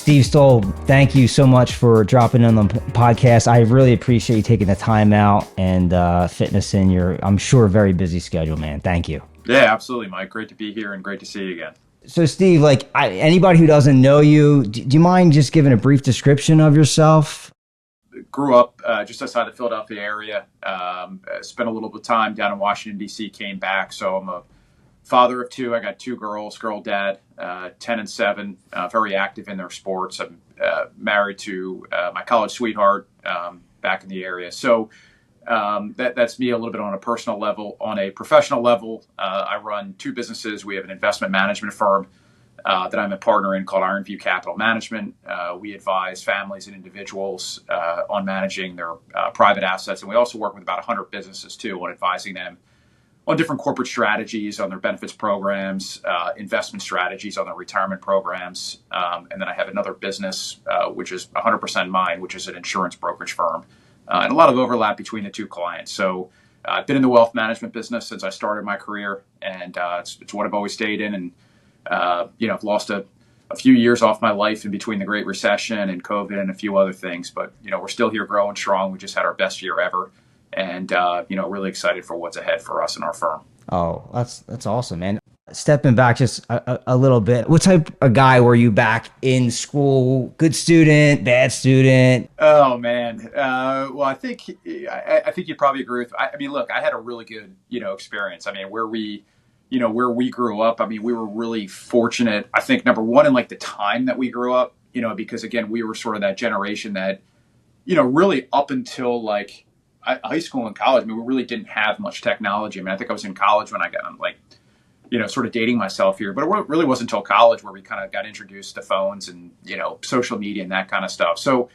Steve Stulb, thank you so much for dropping on the podcast. I really appreciate you taking the time out and fitting us in your, I'm sure, very busy schedule, man. Thank you. Yeah, absolutely, Mike. Great to be here and great to see you again. So, Steve, anybody who doesn't know you, do you mind just giving a brief description of yourself? Grew up just outside the Philadelphia area. Spent a little bit of time down in Washington, D.C., came back. So I'm a father of two. I got two girls, girl dad, 10 and 7, very active in their sports. I'm married to my college sweetheart back in the area. So that's me a little bit on a personal level. On a professional level, I run two businesses. We have an investment management firm that I'm a partner in called Ironview Capital Management. We advise families and individuals on managing their private assets. And we also work with about 100 businesses, too, on advising them on different corporate strategies, on their benefits programs, investment strategies, on their retirement programs. And then I have another business, which is 100% mine, which is an insurance brokerage firm. And a lot of overlap between the two clients. So I've been in the wealth management business since I started my career, and it's what I've always stayed in. And I've lost a few years off my life in between the Great Recession and COVID and a few other things. But, we're still here growing strong. We just had our best year ever. And, really excited for what's ahead for us and our firm. Oh, that's awesome, man. Stepping back just a little bit, what type of guy were you back in school? Good student, bad student? Oh, man. Well, I think you'd probably agree with, look, I had a really good, experience. Where we grew up, we were really fortunate. I think number one, in the time that we grew up, because again, we were sort of that generation that, really up until high school and college, we really didn't have much technology. I think I was in college when I got sort of dating myself here, but it really wasn't until college where we kind of got introduced to phones and, social media and that kind of stuff. So,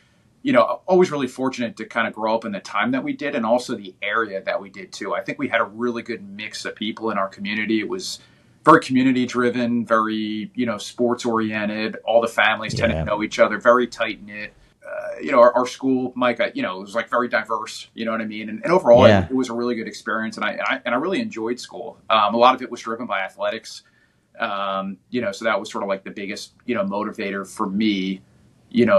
always really fortunate to kind of grow up in the time that we did and also the area that we did too. I think we had a really good mix of people in our community. It was very community driven, very, sports oriented. All the families tended to know each other, very tight knit. Our school, Mike, it was very diverse, you know what I mean? And overall, it was a really good experience. And I really enjoyed school. A lot of it was driven by athletics. So that was sort of the biggest, motivator for me,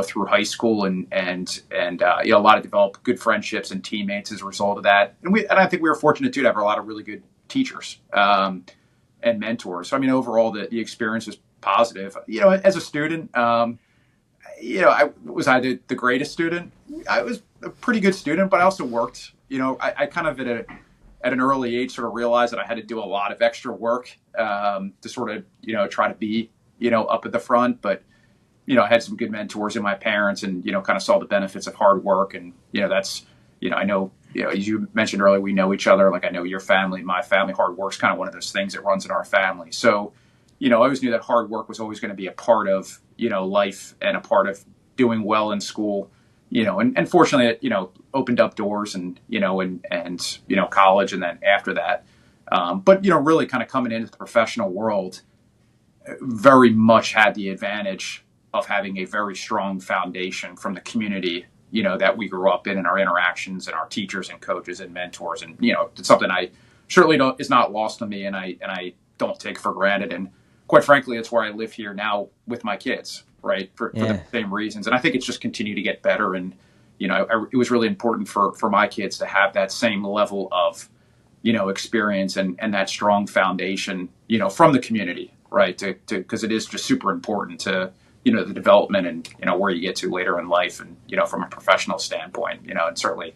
through high school and a lot of developed good friendships and teammates as a result of that. And I think we were fortunate too to have a lot of really good teachers, and mentors. So, overall the experience was positive, as a student, was I the greatest student? I was a pretty good student, but I also worked. I kind of at an early age sort of realized that I had to do a lot of extra work to sort of try to be up at the front. But I had some good mentors in my parents, and kind of saw the benefits of hard work. And that's I know as you mentioned earlier, we know each other. I know your family, my family. Hard work's kind of one of those things that runs in our family. So I always knew that hard work was always going to be a part of life and a part of doing well in school, and fortunately it, opened up doors and, and college. And then after that, but, really kind of coming into the professional world, very much had the advantage of having a very strong foundation from the community, that we grew up in and our interactions and our teachers and coaches and mentors. And, it's something I certainly is not lost on me and I don't take for granted. And quite frankly, it's where I live here now with my kids, right? For the same reasons. And I think it's just continued to get better. And, it was really important for my kids to have that same level of, experience and that strong foundation, from the community, right? Because it is just super important to, the development and, where you get to later in life and, from a professional standpoint, and certainly,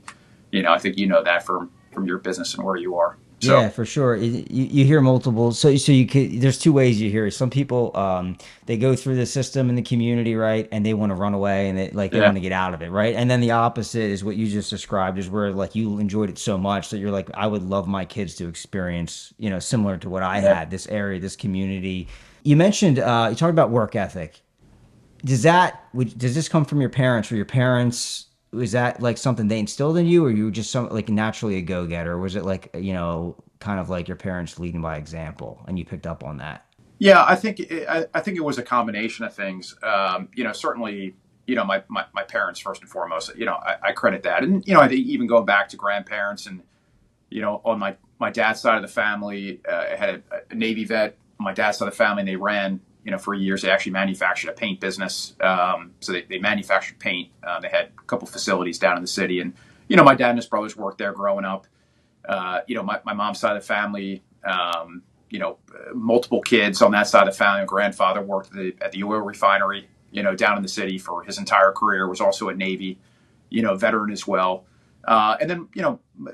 I think that from your business and where you are. So. Yeah, for sure. You hear multiple. So you could. There's two ways you hear it. Some people, they go through the system in the community, right, and they want to run away and they want to get out of it, right. And then the opposite is what you just described, is where you enjoyed it so much that you're I would love my kids to experience, similar to what I had, this area, this community. You mentioned you talked about work ethic. Does this come from your parents? Or your parents? Was that something they instilled in you, or you were just naturally a go-getter? Or was it kind of your parents leading by example and you picked up on that? Yeah, I think it was a combination of things. Certainly, my parents first and foremost, I credit that. And, I think even going back to grandparents and, on my dad's side of the family, I had a Navy vet on my dad's side of the family, and they ran, for years. They actually manufactured a paint business. So they manufactured paint. They had a couple facilities down in the city. And, my dad and his brothers worked there growing up. My mom's side of the family, multiple kids on that side of the family. My grandfather worked at the oil refinery, down in the city for his entire career, was also a Navy, veteran as well. And then,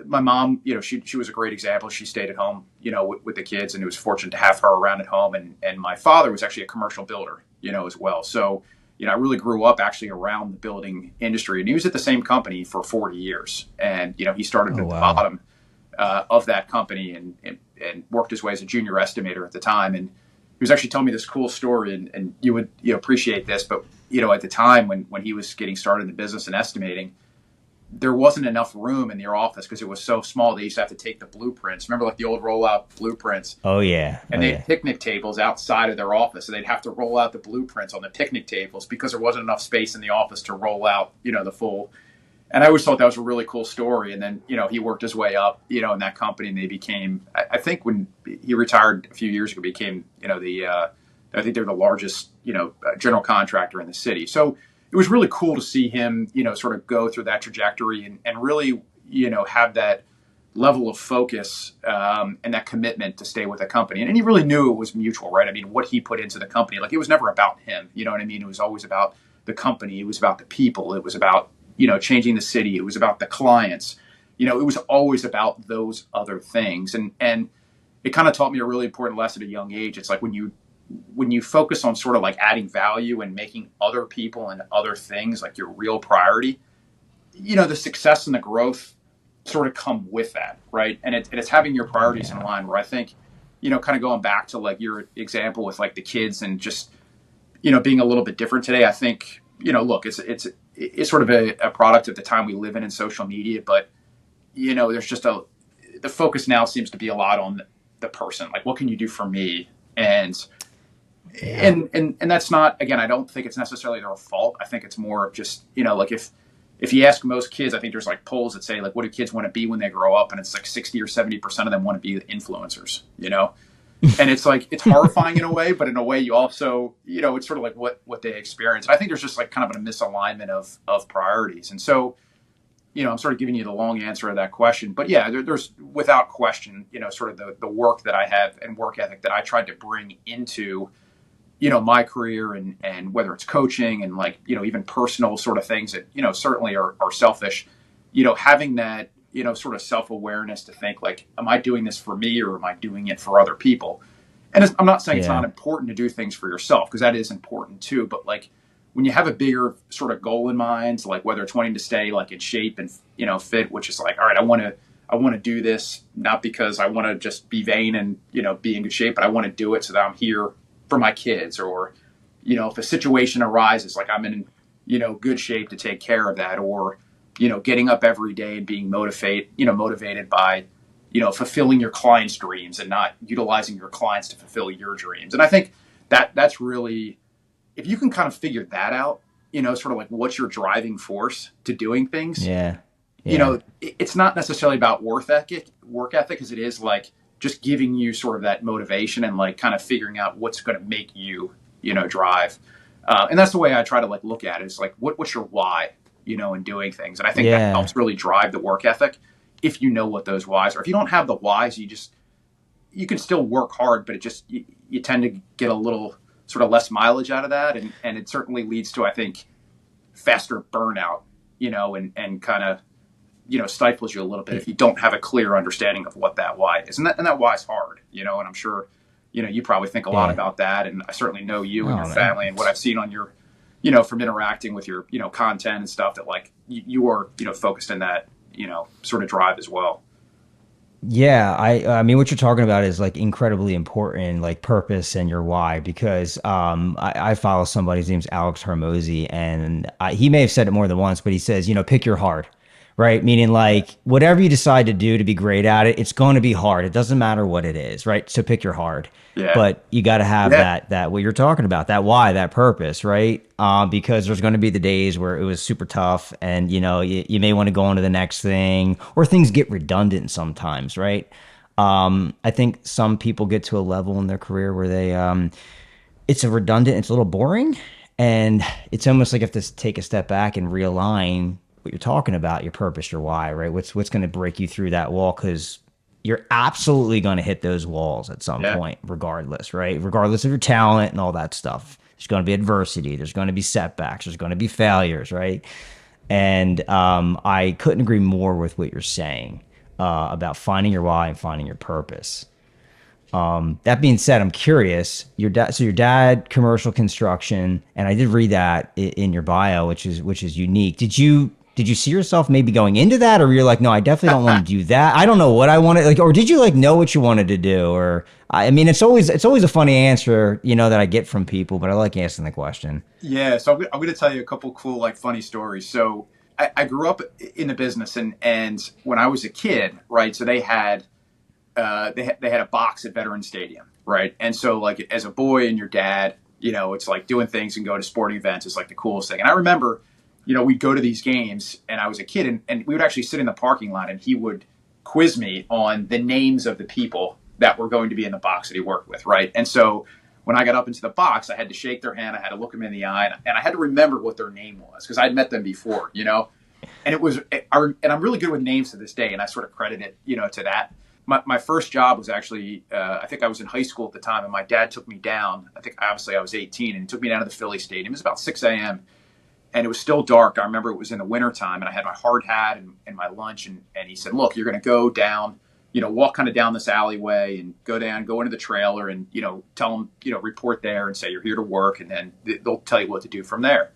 my mom, she was a great example. She stayed at home, with the kids, and it was fortunate to have her around at home. And my father was actually a commercial builder, as well. So, I really grew up actually around the building industry, and he was at the same company for 40 years. And, he started at the bottom of that company and worked his way as a junior estimator at the time. And he was actually telling me this cool story, and you would appreciate this, but, at the time when he was getting started in the business and estimating, there wasn't enough room in their office because it was so small. They used to have to take the blueprints. Remember, like the old rollout blueprints? Oh, yeah. And they had picnic tables outside of their office. So they'd have to roll out the blueprints on the picnic tables because there wasn't enough space in the office to roll out, the full. And I always thought that was a really cool story. And then, he worked his way up, in that company. And they became, I think when he retired a few years ago, became, I think they're the largest, general contractor in the city. So it was really cool to see him, sort of go through that trajectory and really, have that level of focus and that commitment to stay with the company. And he really knew it was mutual, right? I mean, what he put into the company, like it was never about him, you know what I mean? It was always about the company. It was about the people. It was about, changing the city. It was about the clients. It was always about those other things. And it kind of taught me a really important lesson at a young age. It's like when you focus on sort of like adding value and making other people and other things like your real priority, the success and the growth sort of come with that, right? And it's having your priorities in line, where I think, kind of going back to like your example with like the kids and just, being a little bit different today. I think, look, it's sort of a product of the time we live in social media, but, there's just the focus now seems to be a lot on the person. Like, what can you do for me? And that's not, again, I don't think it's necessarily their fault. I think it's more of just, like if you ask most kids, I think there's like polls that say like, what do kids want to be when they grow up? And it's like 60 or 70% of them want to be influencers, and it's like, it's horrifying in a way, but in a way you also, it's sort of like what they experience. And I think there's just like kind of a misalignment of priorities. And so, I'm sort of giving you the long answer to that question, but yeah, there's without question, sort of the work that I have and work ethic that I tried to bring into, my career and whether it's coaching and like, even personal sort of things that, certainly are selfish, having that, sort of self-awareness to think like, am I doing this for me or am I doing it for other people? And I'm not saying it's not important to do things for yourself, because that is important too. But like when you have a bigger sort of goal in mind, like whether it's wanting to stay like in shape and, fit, which is like, all right, I want to do this, not because I want to just be vain and, be in good shape, but I want to do it so that I'm here for my kids, or, if a situation arises, like I'm in, good shape to take care of that, or, getting up every day and being motivated by, fulfilling your clients' dreams and not utilizing your clients to fulfill your dreams. And I think that's really, if you can kind of figure that out, sort of like what's your driving force to doing things. It's not necessarily about work ethic as it is like just giving you sort of that motivation and like kind of figuring out what's going to make you, drive. And that's the way I try to like look at it. It's like, what's your why, in doing things. And I think that helps really drive the work ethic if you know what those whys are. If you don't have the whys, you can still work hard, but you tend to get a little sort of less mileage out of that. And it certainly leads to, I think, faster burnout, and kind of, stifles you a little bit if you don't have a clear understanding of what that why is. And that why is hard, and I'm sure, you probably think a lot about that. And I certainly know you and your family and what I've seen on your, from interacting with your, content and stuff, that like you are, focused in that, sort of drive as well. Yeah, I mean, what you're talking about is like incredibly important, like purpose and your why, because I follow somebody, his name's Alex Hormozy, and he may have said it more than once, but he says, pick your hard, right? Meaning like whatever you decide to do to be great at it, it's going to be hard. It doesn't matter what it is, right? So pick your hard. Yeah. But you got to have that what you're talking about, that why, that purpose, right? Because there's going to be the days where it was super tough, and you may want to go on to the next thing, or things get redundant sometimes, right? I think some people get to a level in their career where it's a redundant, it's a little boring. And it's almost like you have to take a step back and realign what you're talking about, your purpose, your why, right? What's going to break you through that wall? Because you're absolutely going to hit those walls at some Yeah. point, regardless, right? Regardless of your talent and all that stuff. There's going to be adversity. There's going to be setbacks. There's going to be failures, right? And I couldn't agree more with what you're saying about finding your why and finding your purpose. That being said, I'm curious. So your dad, commercial construction, and I did read that in your bio, which is unique. Did you see yourself maybe going into that, or you're like, no, I definitely don't want to do that. I don't know what I wanted, like, or did you like know what you wanted to do, or I mean, it's always a funny answer, that I get from people, but I like asking the question. Yeah. So I'm going to tell you a couple cool, like funny stories. So I grew up in the business and when I was a kid, right. So they had a box at Veterans Stadium, right? And so, like, as a boy and your dad, it's like doing things and going to sporting events is like the coolest thing. And I remember, we'd go to these games, and I was a kid, and we would actually sit in the parking lot, and he would quiz me on the names of the people that were going to be in the box that he worked with, right? And so when I got up into the box, I had to shake their hand, I had to look them in the eye, and I had to remember what their name was because I'd met them before, And I'm really good with names to this day, and I sort of credit it, to that. My first job was actually, I think I was in high school at the time, and my dad took me down. I think obviously I was 18, and he took me down to the Philly Stadium. It was about 6 a.m., and it was still dark. I remember it was in the wintertime, and I had my hard hat and my lunch, and he said, look, you're going to go down, walk kind of down this alleyway and go into the trailer and, tell them, report there and say you're here to work, and then they'll tell you what to do from there.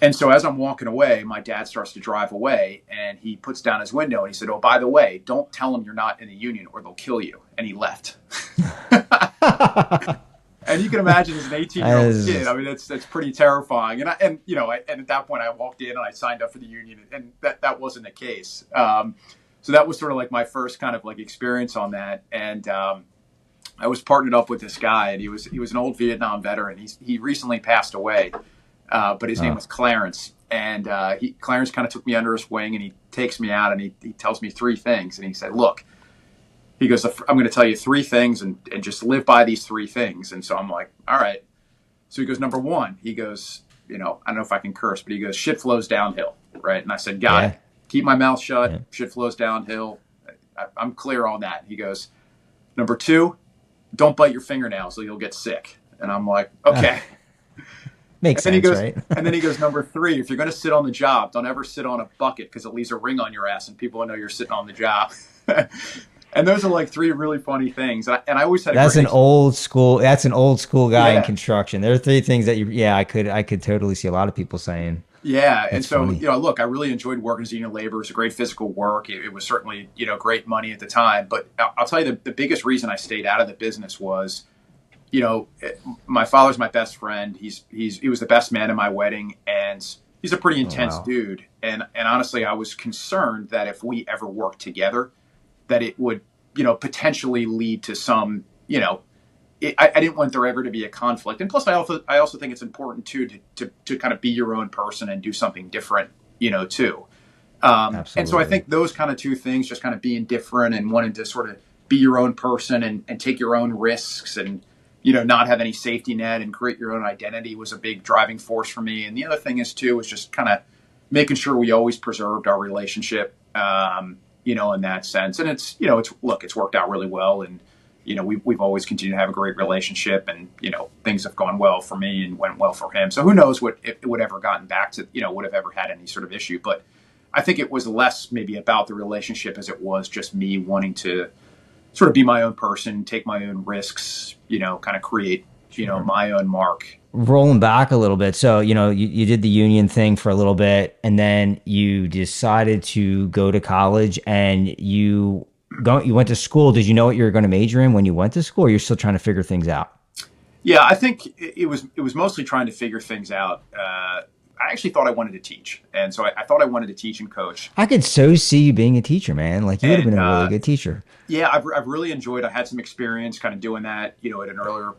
And so as I'm walking away, my dad starts to drive away, and he puts down his window and he said, oh, by the way, don't tell them you're not in the union or they'll kill you. And he left. And you can imagine as an 18-year-old kid, I mean, that's pretty terrifying. And and at that point I walked in and I signed up for the union, and that wasn't the case. So that was sort of like my first kind of like experience on that. And I was partnered up with this guy, and he was an old Vietnam veteran. He recently passed away. But his name was Clarence, and Clarence kind of took me under his wing, and he takes me out, and he tells me three things, and he said, look, he goes, I'm going to tell you three things, and just live by these three things. And so I'm like, all right. So he goes, number one, he goes, I don't know if I can curse, but he goes, shit flows downhill, right? And I said, got it. Keep my mouth shut. Yeah. Shit flows downhill. I'm clear on that. He goes, number two, don't bite your fingernails or you'll get sick. And I'm like, okay. Makes sense, right? And then he goes, number three, if you're going to sit on the job, don't ever sit on a bucket because it leaves a ring on your ass and people will know you're sitting on the job. And those are like three really funny things. And I always had that's an old school guy in construction. There are three things that I could totally see a lot of people saying. Yeah. That's and so, funny. Look, I really enjoyed working as union labor. It was a great physical work. It was certainly, great money at the time. But I'll tell you the biggest reason I stayed out of the business was, my father's my best friend. He was the best man at my wedding, and he's a pretty intense dude. And honestly, I was concerned that if we ever worked together, that it would, potentially lead to some, I didn't want there ever to be a conflict. And plus, I also think it's important too to kind of be your own person and do something different, too. And so I think those kind of two things, just kind of being different and wanting to sort of be your own person and take your own risks and not have any safety net and create your own identity was a big driving force for me. And the other thing is too, was just kind of making sure we always preserved our relationship, in that sense. And it's worked out really well. And, we've always continued to have a great relationship, and, things have gone well for me and went well for him. So who knows if it would ever gotten back to, would have ever had any sort of issue. But I think it was less maybe about the relationship as it was just me wanting to sort of be my own person, take my own risks, kind of create, my own mark. Rolling back a little bit. So, you did the union thing for a little bit, and then you decided to go to college, and you went to school. Did you know what you were going to major in when you went to school, or you're still trying to figure things out? Yeah, I think it was mostly trying to figure things out. I actually thought I wanted to teach. And so I thought I wanted to teach and coach. I could so see you being a teacher, man. Like you would have been a really good teacher. Yeah, I've really enjoyed. I had some experience kind of doing that, at an earlier,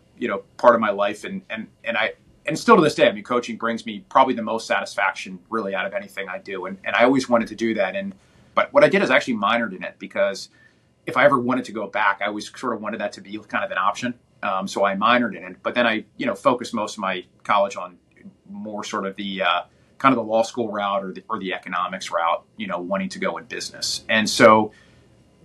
part of my life, and still to this day, I mean, coaching brings me probably the most satisfaction really out of anything I do, and I always wanted to do that. But what I did is actually minored in it because if I ever wanted to go back, I always sort of wanted that to be kind of an option. So I minored in it, but then I, focused most of my college on more sort of the kind of the law school route or the economics route, wanting to go in business. And so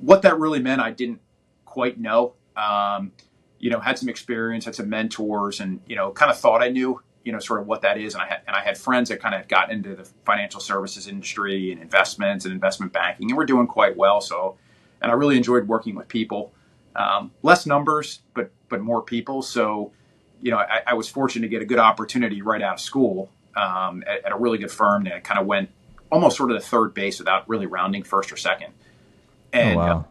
what that really meant, I didn't quite know. Had some experience, had some mentors, and kind of thought I knew, sort of what that is. And I had friends that kind of got into the financial services industry and investments and investment banking, and we're doing quite well. So, and I really enjoyed working with people, less numbers, but more people. So, I was fortunate to get a good opportunity right out of school at a really good firm that kind of went almost sort of the third base without really rounding first or second. And wow.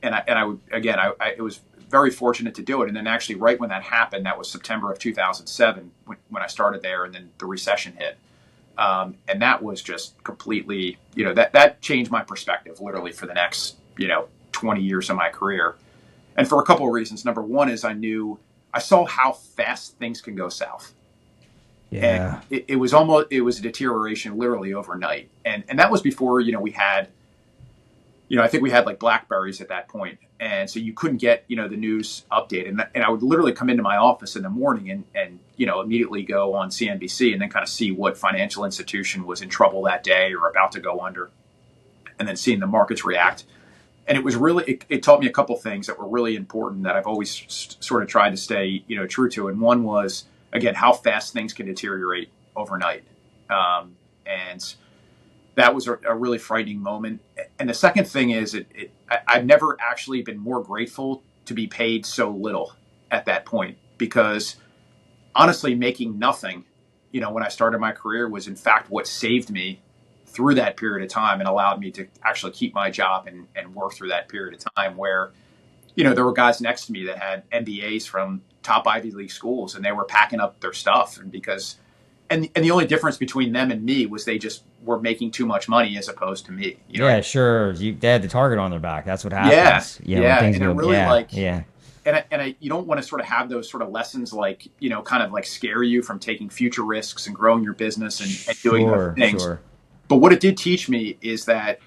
It was very fortunate to do it. And then actually right when that happened, that was September of 2007 when I started there, and then the recession hit. And that was just completely, that changed my perspective literally for the next, 20 years of my career. And for a couple of reasons. Number one is I saw how fast things can go south. Yeah. And it was a deterioration literally overnight. And that was before, we had, I think we had like Blackberries at that point. And so you couldn't get, the news updated. And I would literally come into my office in the morning and immediately go on CNBC and then kind of see what financial institution was in trouble that day or about to go under, and then seeing the markets react. And it was really, it taught me a couple things that were really important that I've always sort of tried to stay, true to. And one was, again, how fast things can deteriorate overnight. And that was a really frightening moment. And the second thing is I've never actually been more grateful to be paid so little at that point, because honestly, making nothing, when I started my career was in fact what saved me through that period of time and allowed me to actually keep my job and work through that period of time where, there were guys next to me that had MBAs from top Ivy League schools, and they were packing up their stuff. And the only difference between them and me was they just were making too much money as opposed to me. Yeah, sure. They had the target on their back. That's what happens. Yeah. When things and it go, really yeah. And you don't want to sort of have those sort of lessons like, kind of like scare you from taking future risks and growing your business and doing those things. Sure. But what it did teach me is that,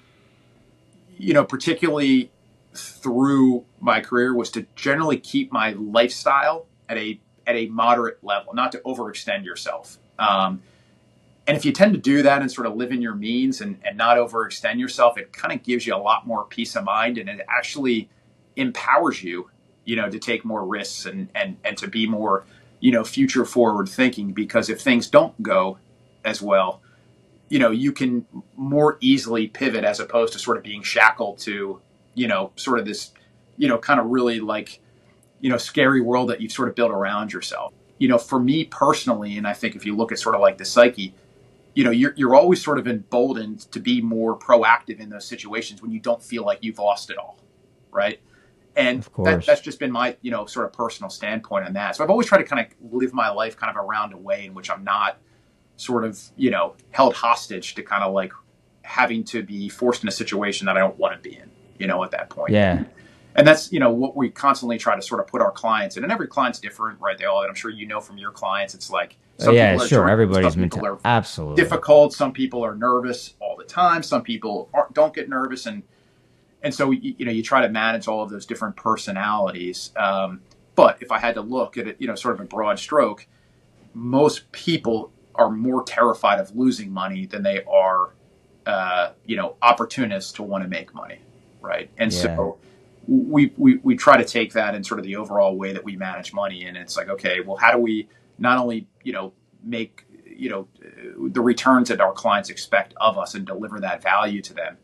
particularly through my career, was to generally keep my lifestyle at a moderate level, not to overextend yourself. And if you tend to do that and sort of live in your means and not overextend yourself, it kind of gives you a lot more peace of mind, and it actually empowers you, to take more risks and to be more, future forward thinking, because if things don't go as well, you can more easily pivot as opposed to sort of being shackled to, sort of this, kind of really like, scary world that you've sort of built around yourself. For me personally, and I think if you look at sort of like the psyche, you're always sort of emboldened to be more proactive in those situations when you don't feel like you've lost it all, right? And that's just been my, sort of personal standpoint on that. So I've always tried to kind of live my life kind of around a way in which I'm not sort of, held hostage to kind of like having to be forced in a situation that I don't want to be in, at that point. Yeah. And that's, what we constantly try to sort of put our clients in. And every client's different, right? I'm sure from your clients, it's like, some people are sure. Everybody's mental. Absolutely. Difficult. Some people are nervous all the time. Some people don't get nervous. And so, you try to manage all of those different personalities. But if I had to look at it, sort of a broad stroke, most people are more terrified of losing money than they are, opportunists to want to make money. Right. And so we try to take that in sort of the overall way that we manage money. And it's like, okay, well, how do we not only, make, the returns that our clients expect of us and deliver that value to them,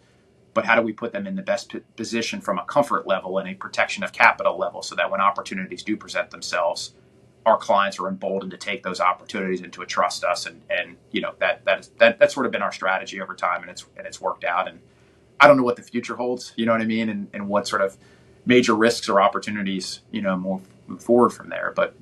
but how do we put them in the best position from a comfort level and a protection of capital level so that when opportunities do present themselves, our clients are emboldened to take those opportunities and to trust us. And that's sort of been our strategy over time, and it's worked out. And I don't know what the future holds, you know what I mean? And what sort of major risks or opportunities, move forward from there. But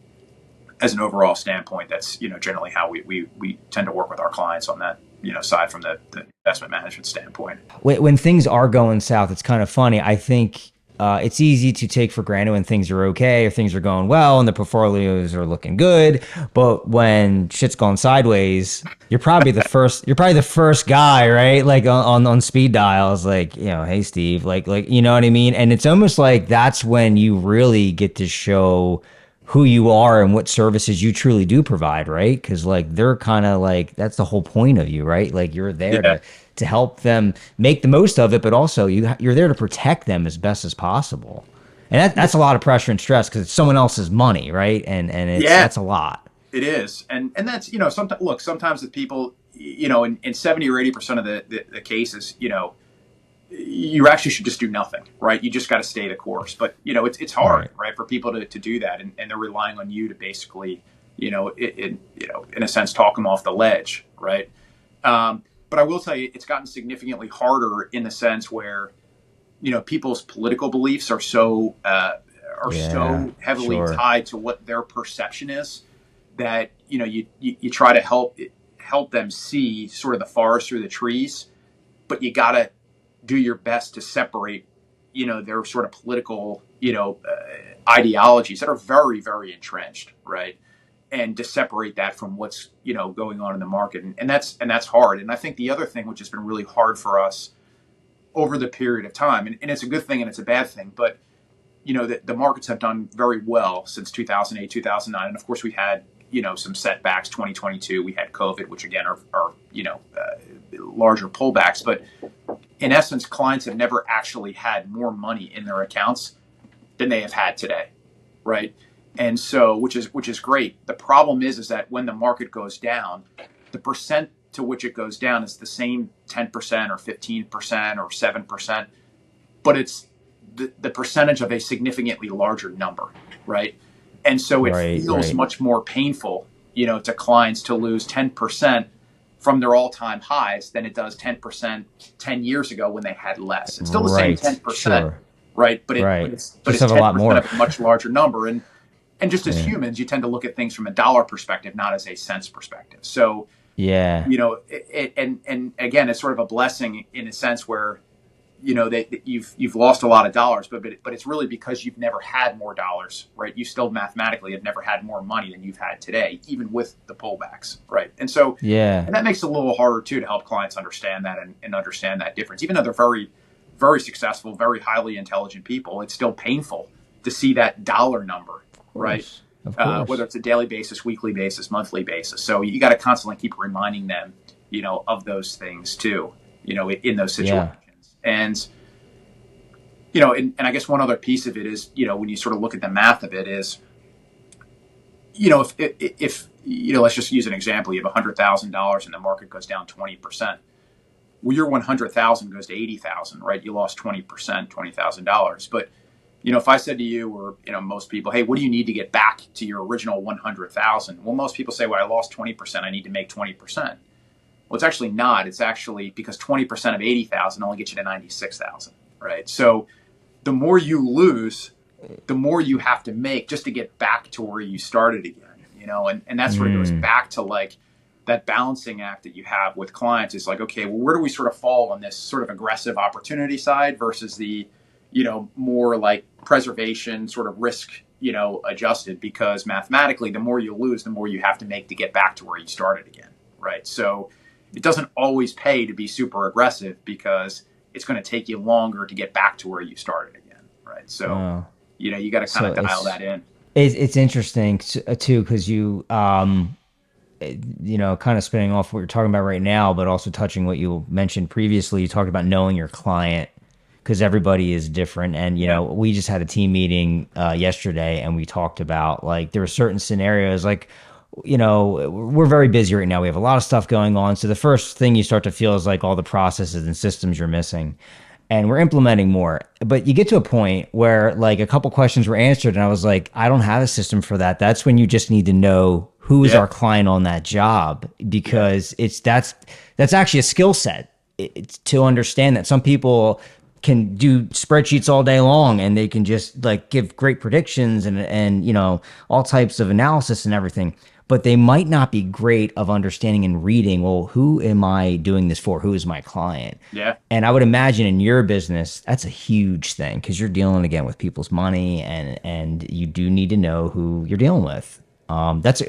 as an overall standpoint, that's, generally how we tend to work with our clients on that, aside from the investment management standpoint. When things are going south, it's kind of funny. I think it's easy to take for granted when things are okay or things are going well and the portfolios are looking good. But when shit's going sideways, you're probably the first guy, right? Like on speed dials, like, hey Steve, like, you know what I mean? And it's almost like that's when you really get to show who you are and what services you truly do provide, right? Because like they're kind of like that's the whole point of you, right? Like you're there Yeah. to help them make the most of it, but also you're there to protect them as best as possible. And that's a lot of pressure and stress because it's someone else's money, right? And it's Yeah, that's a lot. it is. And that's, sometimes, look, sometimes the people, in 70 or 80% of the cases, you actually should just do nothing, right? You just got to stay the course. But, it's hard, Right. right, for people to do that. And they're relying on you to basically, in a sense, talk them off the ledge, right? But I will tell you, it's gotten significantly harder in the sense where, people's political beliefs are so Yeah, heavily sure. tied to what their perception is that you try to help them see sort of the forest through the trees, but you got to do your best to separate their sort of political ideologies that are very, very entrenched, right, and to separate that from what's going on in the market, and that's hard. And I think the other thing which has been really hard for us over the period of time, and it's a good thing and it's a bad thing, but the markets have done very well since 2008, 2009. And of course, we had, some setbacks. 2022, we had COVID, which again are larger pullbacks. But in essence, clients have never actually had more money in their accounts than they have had today, right? And so, which is great. The problem is that when the market goes down, the percent to which it goes down is the same 10% or 15% or 7%, but it's the percentage of a significantly larger number, right? And so it Right, feels right. much more painful, to clients to lose 10% from their all-time highs than it does 10% 10 years ago when they had less. It's still the same Right. 10%, Sure. right? But it but Right. it's but Just it's have a lot 10% more. of a much larger number. And just as Yeah. humans, you tend to look at things from a dollar perspective, not as a cents perspective. So, Yeah. and again, it's sort of a blessing in a sense where that you've lost a lot of dollars, but it's really because you've never had more dollars, right? You still mathematically have never had more money than you've had today, even with the pullbacks, right? And so, Yeah. and that makes it a little harder too to help clients understand that and understand that difference. Even though they're very, very successful, very highly intelligent people, it's still painful to see that dollar number, Of right? course. Of Whether course. it's a daily basis, weekly basis, monthly basis. So you got to constantly keep reminding them, of those things too, in those situations. Yeah. And and I guess one other piece of it is, when you sort of look at the math of it is, if let's just use an example. You have $100,000 and the market goes down 20%. Well, your 100,000 goes to 80,000, right? You lost 20%, $20,000. But if I said to you, or most people, hey, what do you need to get back to your original 100,000? Well, most people say, well, I lost 20%. I need to make 20%. Well, it's actually not. It's actually because 20% of 80,000 only gets you to 96,000, right? So the more you lose, the more you have to make just to get back to where you started again, and that sort of goes Mm. back to like that balancing act that you have with clients. It's like, okay, well, where do we sort of fall on this sort of aggressive opportunity side versus the, more like preservation sort of risk, adjusted, because mathematically, the more you lose, the more you have to make to get back to where you started again, right? So it doesn't always pay to be super aggressive because it's going to take you longer to get back to where you started again, right? So, Oh. you got to kind So of dial that in. it's interesting too because kind of spinning off what you're talking about right now, but also touching what you mentioned previously. You talked about knowing your client because everybody is different. And, Yeah. we just had a team meeting yesterday and we talked about like there are certain scenarios like, we're very busy right now. We have a lot of stuff going on. So the first thing you start to feel is like all the processes and systems you're missing. And we're implementing more. But you get to a point where like a couple questions were answered and I was like, I don't have a system for that. That's when you just need to know who is Yeah. our client on that job Yeah. because that's actually a skill set. It's to understand that some people can do spreadsheets all day long and they can just like give great predictions and all types of analysis and everything, but they might not be great of understanding and reading, well, who am I doing this for? Who is my client? Yeah. And I would imagine in your business that's a huge thing because you're dealing again with people's money and you do need to know who you're dealing with. That's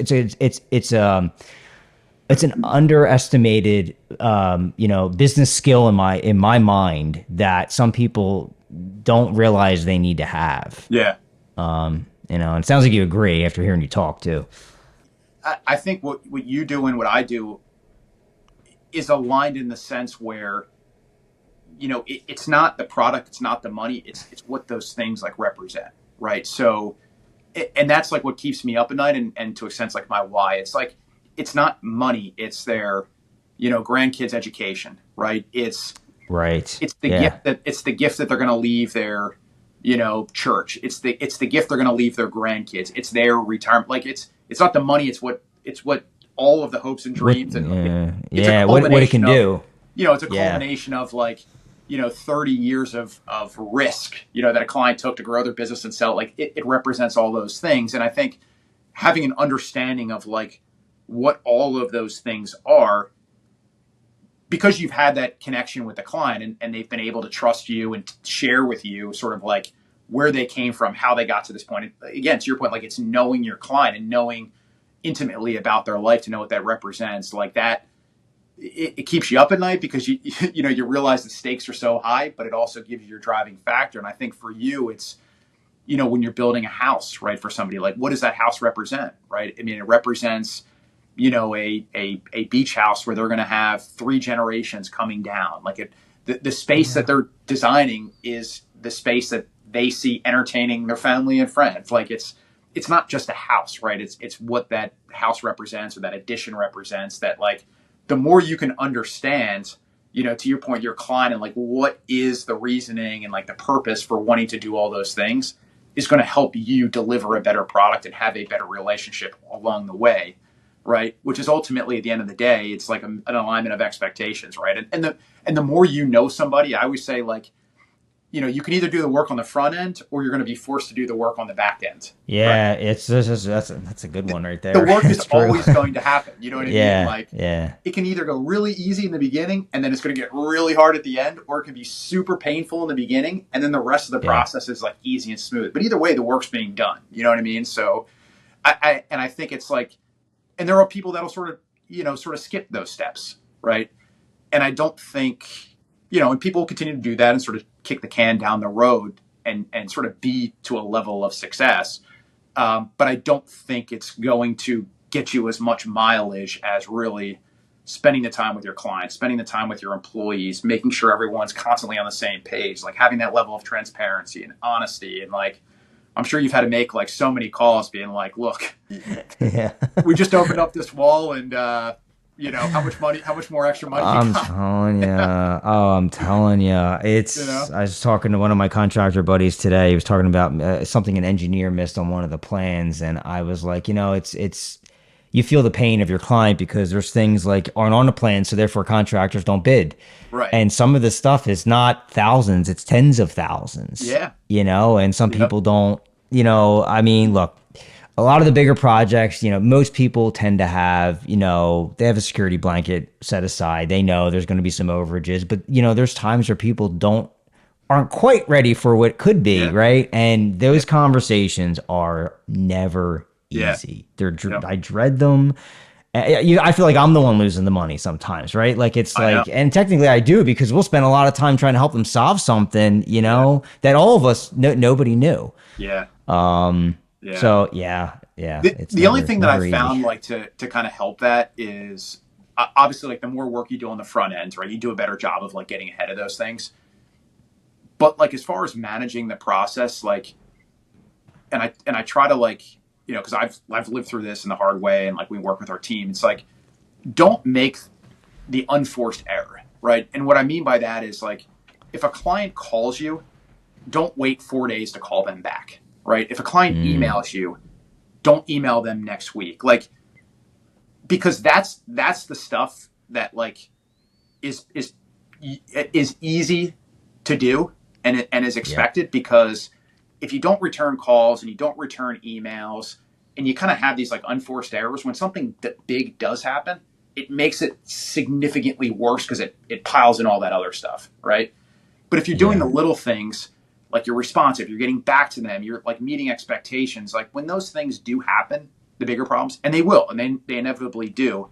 it's an underestimated business skill in my mind that some people don't realize they need to have. Yeah. You know, and it sounds like you agree after hearing you talk too. I think what you do and what I do is aligned in the sense where, it's not the product, it's not the money, it's what those things like represent, right? So, and that's like what keeps me up at night, and to a sense like my why. It's like, it's not money, it's their, grandkids education, right? Right. It's the Yeah. gift that they're going to leave their, church. It's the gift they're going to leave their grandkids. It's their retirement. Like, it's not the money, it's what all of the hopes and What? dreams, and Yeah. it's a Yeah. What it can culmination of, do. it's a Yeah. culmination of like, 30 years of risk, that a client took to grow their business and sell. Like, it represents all those things. And I think having an understanding of like what all of those things are, because you've had that connection with the client, and they've been able to trust you and share with you sort of like where they came from, how they got to this point. Again, to your point, like, it's knowing your client and knowing intimately about their life to know what that represents. Like that, it keeps you up at night because you realize the stakes are so high, but it also gives you your driving factor. And I think for you, it's, when you're building a house, right, for somebody, like, what does that house represent, right? I mean, it represents, a beach house where they're going to have 3 generations coming down. Like, the space that they're designing is the space that they see entertaining their family and friends. Like, it's not just a house, right? It's what that house represents, or that addition represents. That, like, the more you can understand, to your point, your client, and like what is the reasoning and like the purpose for wanting to do all those things, is going to help you deliver a better product and have a better relationship along the way, right? Which is ultimately, at the end of the day, it's like an alignment of expectations, right? And the more somebody, I always say, like, you can either do the work on the front end, or you're going to be forced to do the work on the back end, right? Yeah. That's a good one right The there. work is It's true. always going to happen. You know what I mean? Yeah. Like, Yeah. it can either go really easy in the beginning, and then it's going to get really hard at the end, or it can be super painful in the beginning, and then the rest of the Yeah. process is like easy and smooth. But either way, the work's being done. You know what I mean? So I think it's like, and there are people that'll sort of skip those steps, right? And I don't think, and people will continue to do that and sort of kick the can down the road, and sort of be to a level of success. But I don't think it's going to get you as much mileage as really spending the time with your clients, spending the time with your employees, making sure everyone's constantly on the same page, like having that level of transparency and honesty. And like, I'm sure you've had to make like so many calls being like, look, Yeah. we just opened up this wall, and, how much more extra money you I'm got? telling you. Oh, I'm telling you. You know? I was talking to one of my contractor buddies today. He was talking about something an engineer missed on one of the plans. And I was like, you feel the pain of your client because there's things like aren't on the plan. So therefore contractors don't bid. Right. And some of the stuff is not thousands, it's tens of thousands, Yeah. and some Yep. people don't, I mean, look, a lot of the bigger projects, most people tend to have, they have a security blanket set aside. They know there's going to be some overages, but there's times where people aren't quite ready for what could be, Yeah. right? And those conversations are never Yeah. easy. Yep. I dread them. I feel like I'm the one losing the money sometimes, right? Like it's I know. like, and technically I do because we'll spend a lot of time trying to help them solve something, that all of us, nobody knew. Yeah. Yeah. So yeah, it's The only never, thing that never I easy. found, like, to kind of help that is, obviously, like, the more work you do on the front end, right, you do a better job of like getting ahead of those things. But like, as far as managing the process, like, and I try to, like, because I've lived through this in the hard way, and like we work with our team. It's like, don't make the unforced error, right? And what I mean by that is, like, if a client calls you, don't wait 4 days to call them back, right? If a client emails you, don't email them next week, like, because that's the stuff that, like, is easy to do, and is Yeah, expected, because if you don't return calls and you don't return emails, and you kind of have these like unforced errors, when something that big does happen, it makes it significantly worse because it piles in all that other stuff, right? But if you're doing the yeah, little things, like you're responsive, you're getting back to them, you're like meeting expectations, like when those things do happen, the bigger problems, and they will, and they inevitably do,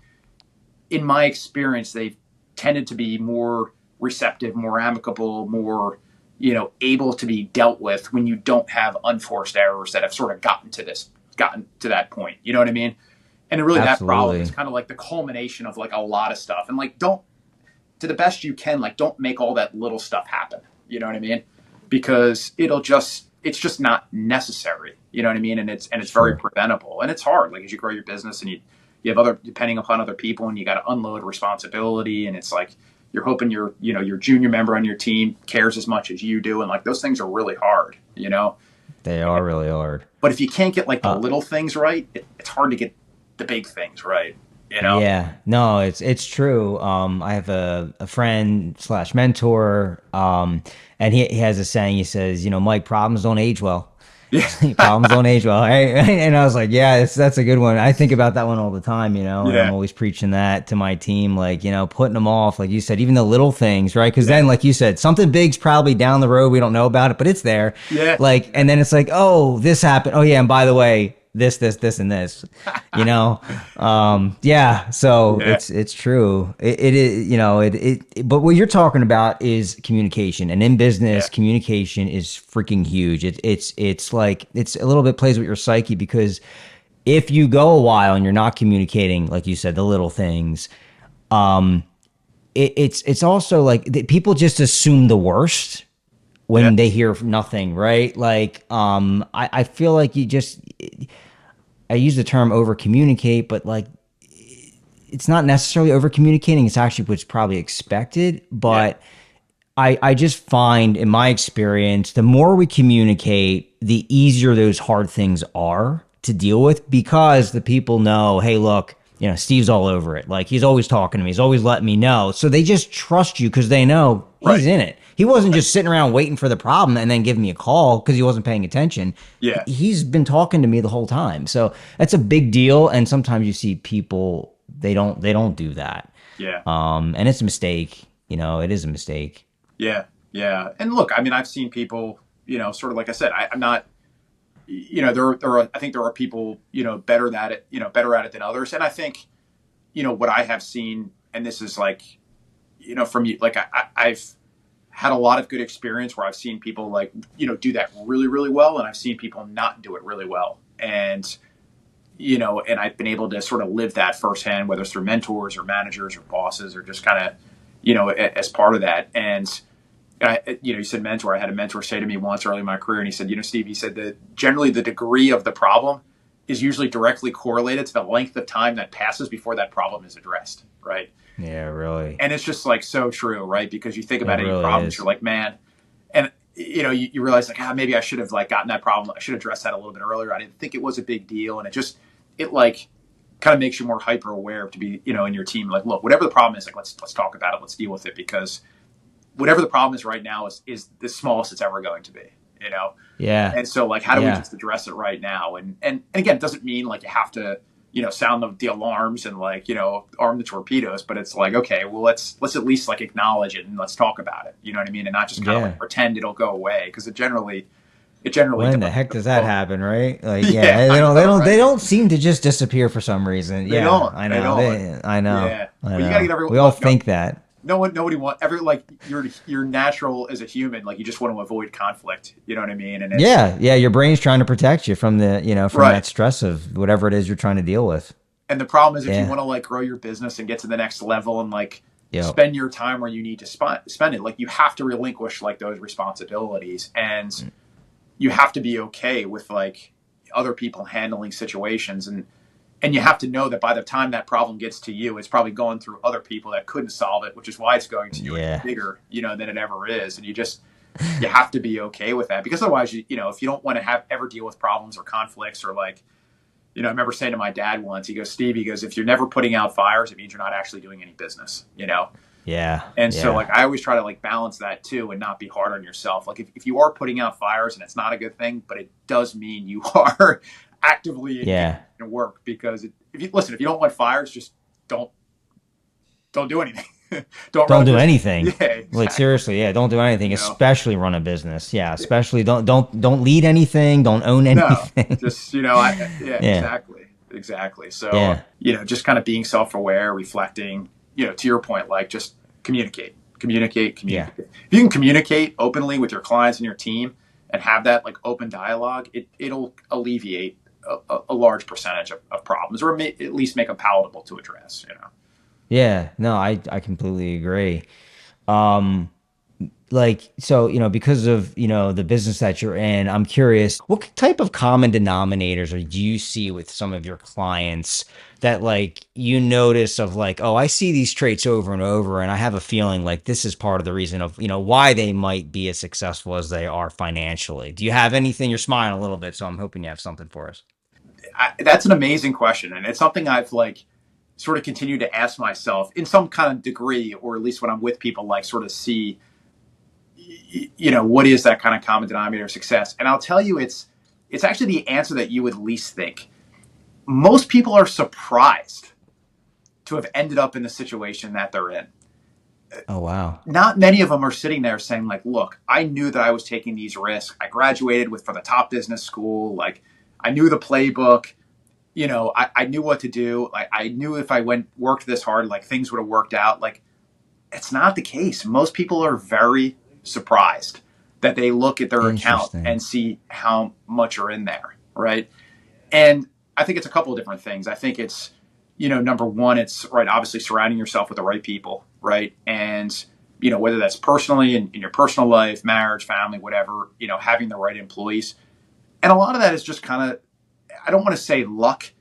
in my experience, they've tended to be more receptive, more amicable, more, able to be dealt with when you don't have unforced errors that have sort of gotten to that point. You know what I mean? And really that problem is Absolutely. kind of like the culmination of like a lot of stuff. And like, don't, to the best you can, like, don't make all that little stuff happen. You know what I mean? Because it's just not necessary. You know what I mean? And it's very Sure. preventable, and it's hard. Like, as you grow your business and you have depending upon other people, and you got to unload responsibility. And it's like, you're hoping your junior member on your team cares as much as you do. And like, those things are really hard, They are really hard. but if you can't get like the Uh, little things right, it's hard to get the big things right, you know? yeah, no, it's true. I have a friend slash mentor, and he has a saying. He says, Mike, problems don't age well. Yeah. Problems don't age well. And I was like, yeah, that's a good one. I think about that one all the time, and I'm Yeah. always preaching that to my team, like, putting them off, like you said, even the little things, right? Because Yeah. then, like you said, something big's probably down the road. We don't know about it, but it's there. Yeah. Like, and then it's like, oh, this happened. Oh, yeah. And by the way, this, and this, yeah. So Yeah. it's true. It is, but what you're talking about is communication, and in business, Yeah. communication is freaking huge. It's like, it's a little bit plays with your psyche, because if you go a while and you're not communicating, like you said, the little things, it's also like people just assume the worst when Yeah. they hear nothing, right? Like, I feel like I use the term over communicate, but like, it's not necessarily over communicating. It's actually what's probably expected. But I just find, in my experience, the more we communicate, the easier those hard things are to deal with, because the people know, hey, look, Steve's all over it. Like, he's always talking to me. He's always letting me know. So they just trust you because they know he's Right. in it. He wasn't just sitting around waiting for the problem and then giving me a call because he wasn't paying attention. Yeah. He's been talking to me the whole time. So that's a big deal. And sometimes you see people, they don't do that. Yeah. And it's a mistake. It is a mistake. Yeah. Yeah. And look, I mean, I've seen people, sort of like I said, I'm not, I think there are people, better at it than others. And I think, what I have seen, and this is like, from you, like I've had a lot of good experience where I've seen people like, do that really, really well. And I've seen people not do it really well. And, and I've been able to sort of live that firsthand, whether it's through mentors or managers or bosses, or just kind of, as part of that. And, you said mentor. I had a mentor say to me once early in my career, and he said, Steve, he said that generally the degree of the problem is usually directly correlated to the length of time that passes before that problem is addressed. Right. Yeah, really. And it's just like so true, right? Because you think about any really problems, is. you're like, man, and you realize like, maybe I should have like gotten that problem. I should address that a little bit earlier. I didn't think it was a big deal. And it like kind of makes you more hyper aware to be, in your team, like, look, whatever the problem is, like, let's talk about it. Let's deal with it, because whatever the problem is right now is the smallest it's ever going to be, Yeah. And so like, how do we Yeah. just address it right now? And again, it doesn't mean like you have to, sound the alarms and like, arm the torpedoes, but it's like, okay, well, let's at least like acknowledge it and let's talk about it. You know what I mean? And not just kind of Yeah. like pretend it'll go away, because it generally When the does. heck does that happen, right? Like, Yeah, they don't, right. they don't seem to just disappear for some reason. They Yeah, don't. I They know. don't. I know. Yeah. I Well, you know. gotta get everyone- We all look, no- think that. Nobody want like you're natural as a human. Like, you just want to avoid conflict. You know what I mean? And it's, Yeah. Your brain's trying to protect you from from Right. that stress of whatever it is you're trying to deal with. And the problem is, if Yeah. you want to like grow your business and get to the next level and like Yep. spend your time where you need to spend it, like, you have to relinquish like those responsibilities, and you have to be okay with like other people handling situations, and you have to know that by the time that problem gets to you, it's probably going through other people that couldn't solve it, which is why it's going to you Yeah. bigger, than it ever is. And you have to be okay with that, because otherwise, if you don't want to ever deal with problems or conflicts, or like, I remember saying to my dad once, he goes, Steve, if you're never putting out fires, it means you're not actually doing any business, Yeah. And so Yeah. like, I always try to like balance that too, and not be hard on yourself. Like, if you are putting out fires, and it's not a good thing, but it does mean you are actively engaged in work, because if you don't want fires, just don't do anything. Don't do anything. Yeah, exactly. Like, seriously, yeah, don't do anything, You know? especially run a business. Yeah, especially don't lead anything, don't own anything. No, just exactly. So Yeah. just kind of being self-aware, reflecting. To your point, like, just communicate. Yeah. If you can communicate openly with your clients and your team and have that like open dialogue, it'll alleviate a large percentage of problems, or at least make them palatable to address. You know. Yeah. No, I completely agree. Um, like, so, because of, the business that you're in, I'm curious, what type of common denominators or do you see with some of your clients that like you notice of like, oh, I see these traits over and over, and I have a feeling like this is part of the reason of, why they might be as successful as they are financially. Do you have anything? You're smiling a little bit, so I'm hoping you have something for us. That's an amazing question, and it's something I've like sort of continued to ask myself in some kind of degree, or at least when I'm with people, like sort of see, what is that kind of common denominator of success? And I'll tell you, it's actually the answer that you would least think. Most people are surprised to have ended up in the situation that they're in. Oh, wow. Not many of them are sitting there saying like, look, I knew that I was taking these risks. I graduated with for the top business school. Like I knew the playbook. I knew what to do. I knew if I worked this hard, like things would have worked out. Like it's not the case. Most people are very surprised that they look at their account Interesting. and see how much are in there. Right. And I think it's a couple of different things. I think it's, number one, it's right, obviously surrounding yourself with the right people. Right. And, whether that's personally in your personal life, marriage, family, whatever, having the right employees. And a lot of that is just kind of, I don't want to say luck,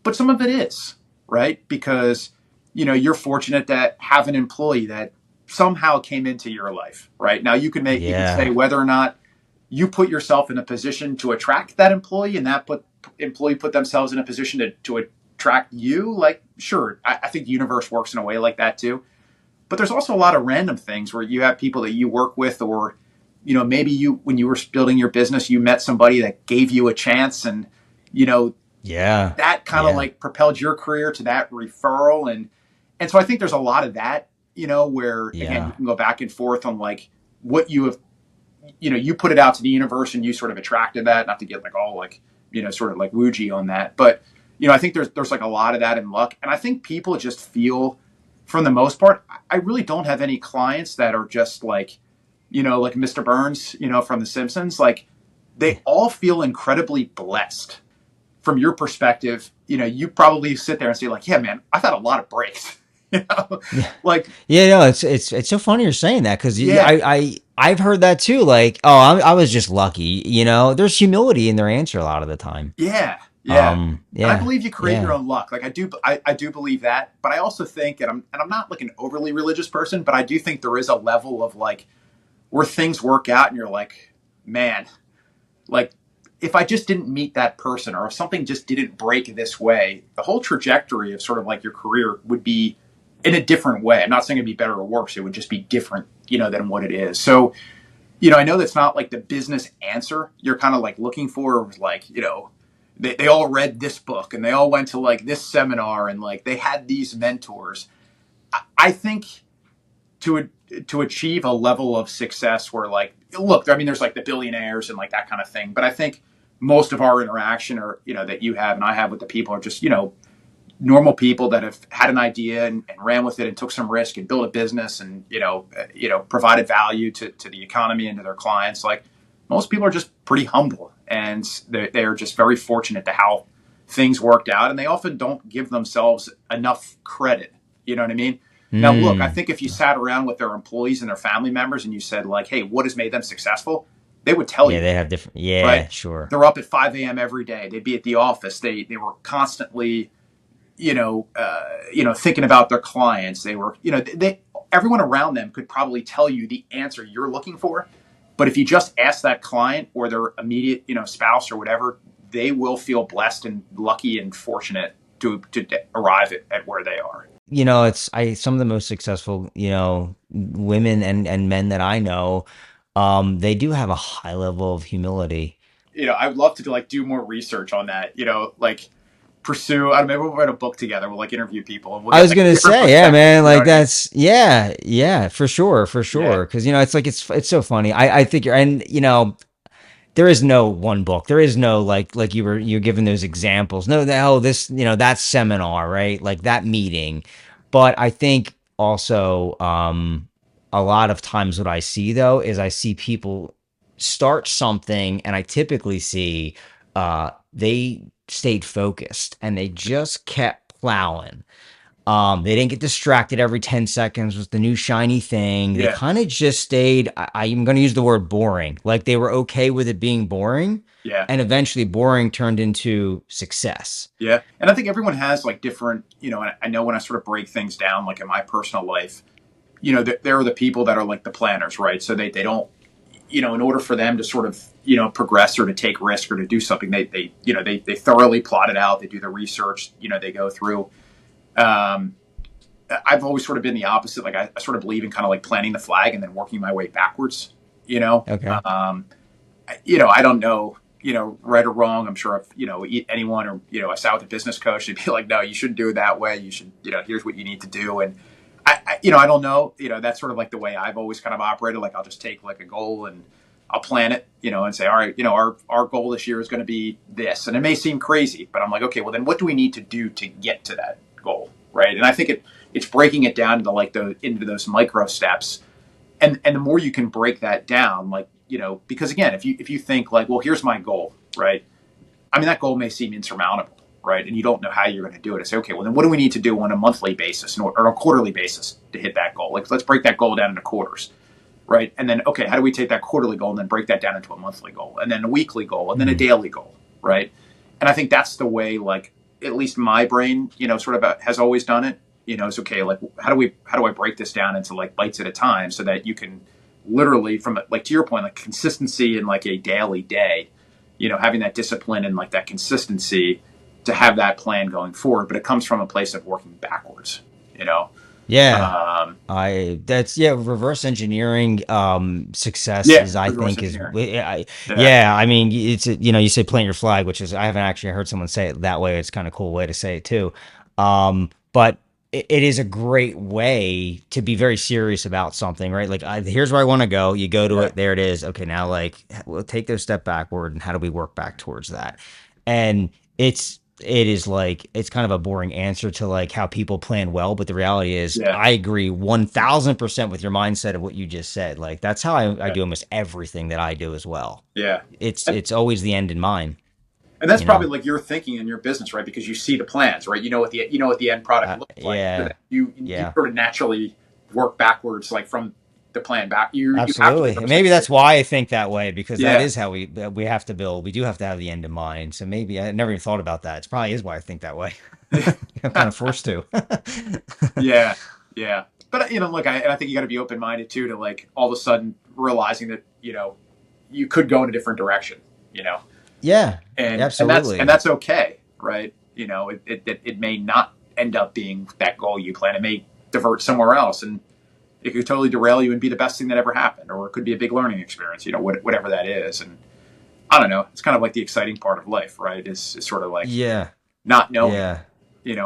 but some of it is, right? Because, you're fortunate to have an employee that somehow came into your life, right? Now you can say Yeah. whether or not you put yourself in a position to attract that employee and employee put themselves in a position to attract you. Like, sure, I think the universe works in a way like that too. But there's also a lot of random things where you have people that you work with, or, maybe when you were building your business, you met somebody that gave you a chance, and, you know, Yeah. that kind of Yeah. like propelled your career to that referral. And so I think there's a lot of that, where again, you Yeah. can go back and forth on like what you have, you put it out to the universe and you sort of attracted that, not to get like all like, sort of like woojy on that. But, I think there's like a lot of that in luck. And I think people just feel, for the most part, I really don't have any clients that are just like, like Mr. Burns, from The Simpsons. Like they all feel incredibly blessed. From your perspective, you probably sit there and say like, yeah, man, I've had a lot of breaks, Yeah. like, Yeah, no, it's so funny you're saying that because yeah, I've heard that too. Like, oh, I was just lucky. There's humility in their answer a lot of the time. yeah, yeah. And I Yeah, believe you create your yeah, own luck. Like I do believe that, but I also think, and I'm not like an overly religious person, but I do think there is a level of like where things work out and you're like, man, like if I just didn't meet that person, or if something just didn't break this way, the whole trajectory of sort of like your career would be in a different way. I'm not saying it'd be better or worse. It would just be different, than what it is. So, I know that's not like the business answer you're kind of like looking for, like, they all read this book and they all went to like this seminar and like they had these mentors. I think to to achieve a level of success where like, look, I mean, there's like the billionaires and like that kind of thing, but I think most of our interaction, or that you have and I have with the people, are just normal people that have had an idea and ran with it and took some risk and built a business and provided value to the economy and to their clients. Like most people are just pretty humble, and they're just very fortunate to how things worked out, and they often don't give themselves enough credit. You know what I mean? Now, look, I mm, think if you sat around with their employees and their family members and you said like, "Hey, what has made them successful?" They would tell yeah. you, They have different. Yeah, right? sure. They're up at 5 a.m. every day. They'd be at the office. They were constantly, thinking about their clients. They were, everyone around them could probably tell you the answer you're looking for. But if you just ask that client or their immediate, spouse or whatever, they will feel blessed and lucky and fortunate to arrive at where they are. It's I some of the most successful, women and men that I know, they do have a high level of humility. I would love to like do more research on that. Like pursue. I don't know, maybe we'll write a book together. We'll like interview people and we'll I get was like gonna different say, yeah, perspectives. man, You know like what I mean? that's yeah, yeah, for sure, for Yeah. sure. Because it's like it's so funny. I think you're, and there is no one book. There is no like you're giving those examples. No, oh, this that seminar, right? Like that meeting. But I think also, a lot of times what I see though is I see people start something, and I typically see they stayed focused and they just kept plowing. They didn't get distracted every 10 seconds with the new shiny thing. They Yeah, kind of just stayed, I'm going to use the word boring. Like they were okay with it being boring. yeah, And eventually boring turned into success. yeah. And I think everyone has like different, and I know when I sort of break things down, like in my personal life, there are the people that are like the planners, right? So they don't, in order for them to sort of, progress or to take risk or to do something, they thoroughly plot it out. They do the research, they go through. Um, I've always sort of been the opposite. Like I sort of believe in kind of like planting the flag and then working my way backwards, you know? Okay. I don't know, right or wrong. I'm sure if, anyone or, I sat with a business coach, they'd be like, no, you shouldn't do it that way. You should, here's what you need to do. And I don't know, that's sort of like the way I've always kind of operated. Like I'll just take like a goal and I'll plan it, and say, all right, our goal this year is going to be this. And it may seem crazy, but I'm like, okay, well then what do we need to do to get to that goal? Right. And I think it's breaking it down into like into those micro steps. And the more you can break that down, like, because again, if you think like, well, here's my goal, right? I mean, that goal may seem insurmountable, right? And you don't know how you're going to do it. I say, okay, well, then what do we need to do on a monthly basis or a quarterly basis to hit that goal? Like, let's break that goal down into quarters, right? And then, okay, how do we take that quarterly goal and then break that down into a monthly goal and then a weekly goal and then a Mm. daily goal, right? And I think that's the way, like, at least my brain, sort of has always done it. It's okay. Like, how do I break this down into like bites at a time so that you can literally, from like to your point, like consistency in like a daily day, having that discipline and like that consistency to have that plan going forward. But it comes from a place of working backwards, you know. Yeah. Um, Yeah, reverse engineering success yeah, is, I reverse think, is engineering. Yeah, yeah, I mean, you say plant your flag, which is, I haven't actually heard someone say it that way. It's kind of cool way to say it too. But it is a great way to be very serious about something, right? Like, here's where I want to go. You go to yeah, it, there it is. Okay, now like we'll take those step backward, and how do we work back towards that? And it is like, it's kind of a boring answer to like how people plan well, but the reality is yeah, I agree 1000% with your mindset of what you just said. Like that's how I yeah, do almost everything that I do as well. yeah. It's always the end in mind, And that's you probably know. like your thinking in your business, right? Because you see the plans, right? You know what the end product looks like. So Yeah, that you yeah. sort of naturally work backwards, like from the plan back. You have to Absolutely. make And those maybe things. that's why I think that way, because that Yeah, is how we have to build. We do have to have the end in mind. So maybe I never even thought about that. It probably is why I think that way. I'm kind of forced to. yeah, yeah. But look, I think you got to be open minded too to like all of a sudden realizing that you could go in a different direction. You know, Yeah, and absolutely. that's okay, right? It may not end up being that goal you plan. It may divert somewhere else, and it could totally derail you and be the best thing that ever happened, or it could be a big learning experience. Whatever that is, and I don't know. It's kind of like the exciting part of life, right? Is sort of like Yeah, not knowing, yeah.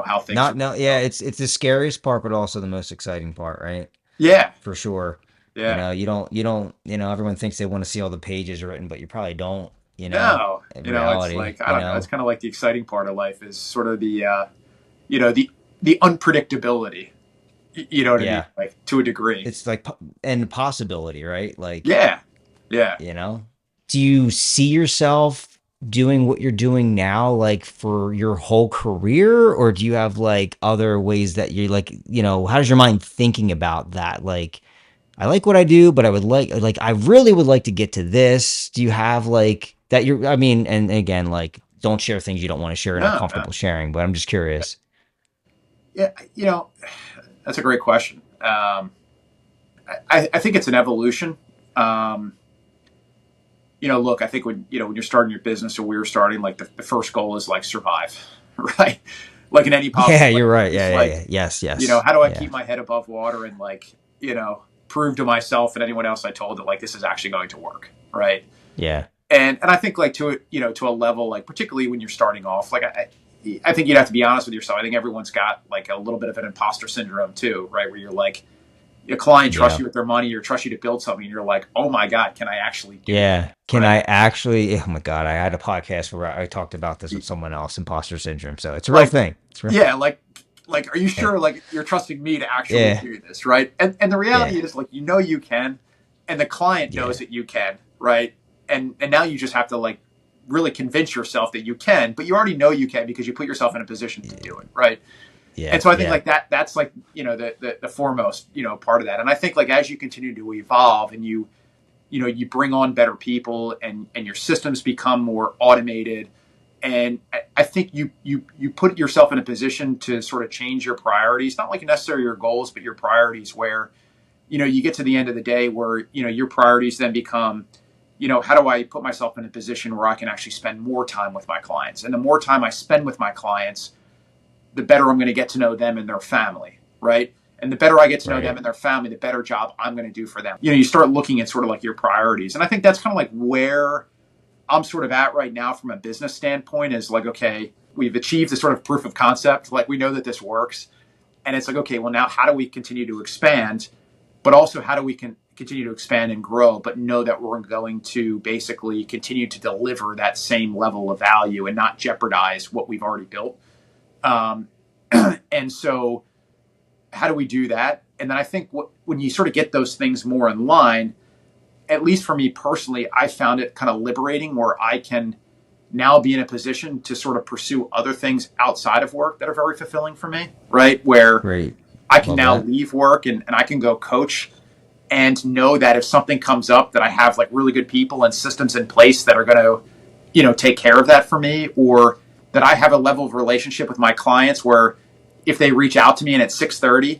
how things are Not going no, to yeah, go. it's the scariest part, but also the most exciting part, right? Yeah, For sure. yeah. Everyone thinks they want to see all the pages written, but you probably don't, No, in it's reality, like I don't know. It's kind of like the exciting part of life is sort of you know, the the unpredictability. You know what I mean? Yeah. Like to a degree. It's like and possibility, right? Like, Yeah, yeah. you know, do you see yourself doing what you're doing now, like for your whole career, or do you have like other ways that you're like, how's your mind thinking about that? Like, I like what I do, but I would I really would like to get to this. Do you have like that I mean, and again, like, don't share things you don't want to share, or not No, no. comfortable sharing, but I'm just curious. Yeah, that's a great question. I think it's an evolution. Um, look, I think when you're starting your business or we were starting, like the first goal is like survive, right? Like in any Yeah, possible way, you're right. it's Yeah, yeah, like, yeah. Yes, yes. how do I Yeah. keep my head above water and like, prove to myself and anyone else I told that like this is actually going to work, right? Yeah. And I think like to a level like particularly when you're starting off, like I think you'd have to be honest with yourself. I think everyone's got like a little bit of an imposter syndrome too, right? Where you're like, a client trusts Yeah. you with their money or trusts you to build something, and you're like, oh my god, can I actually do this? Yeah. Can Right? I actually? Oh my God. I had a podcast where I talked about this with someone else, imposter syndrome. So it's a real Like, thing. It's real. yeah, Like, are you Yeah. sure like you're trusting me to actually Yeah. do this, right? And the Yeah. reality is like you can, and the client knows Yeah. that you can, right? And now you just have to like really convince yourself that you can, but you already know you can because you put yourself in a position to do it, right? And Yeah. so I think Yeah. like that's like the foremost part of that. And I think like as you continue to evolve and you bring on better people and your systems become more automated, and I think you put yourself in a position to sort of change your priorities, not like necessarily your goals, but your priorities, where you get to the end of the day where your priorities then become, how do I put myself in a position where I can actually spend more time with my clients, and the more time I spend with my clients, the better I'm going to get to know them and their family, right? And the better I get to know them Right. and their family, the better job I'm going to do for them. You start looking at sort of like your priorities. And I think that's kind of like where I'm sort of at right now from a business standpoint is like, okay, we've achieved the sort of proof of concept. Like we know that this works. And it's like, okay, well, now how do we continue to expand? But also, how do we continue to expand and grow, but know that we're going to basically continue to deliver that same level of value and not jeopardize what we've already built? Um, and so, how do we do that? And then I think when you sort of get those things more in line, at least for me personally, I found it kind of liberating where I can now be in a position to sort of pursue other things outside of work that are very fulfilling for me, right? Where Great. I can Love now that. leave work and I can go coach and know that if something comes up that I have like really good people and systems in place that are going to, take care of that for me, or that I have a level of relationship with my clients where if they reach out to me and at 6:30,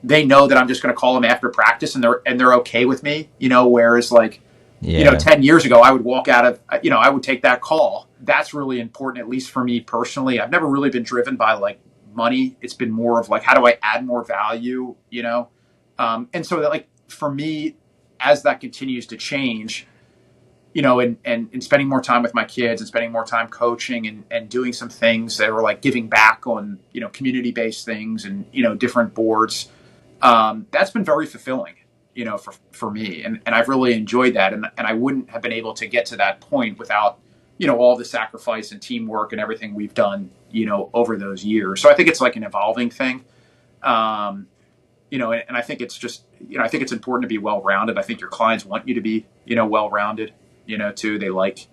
they know that I'm just going to call them after practice and they're okay with me, whereas like, Yeah. 10 years ago, I would walk out of, I would take that call. That's really important, at least for me personally. I've never really been driven by like money. It's been more of like, how do I add more value, and so that like for me, as that continues to change, and spending more time with my kids and spending more time coaching and doing some things that are like giving back on, community-based things and, different boards. That's been very fulfilling, for me. And I've really enjoyed that. And I wouldn't have been able to get to that point without, all the sacrifice and teamwork and everything we've done, over those years. So I think it's like an evolving thing. And I think it's just, I think it's important to be well-rounded. I think your clients want you to be, well-rounded, too. They like,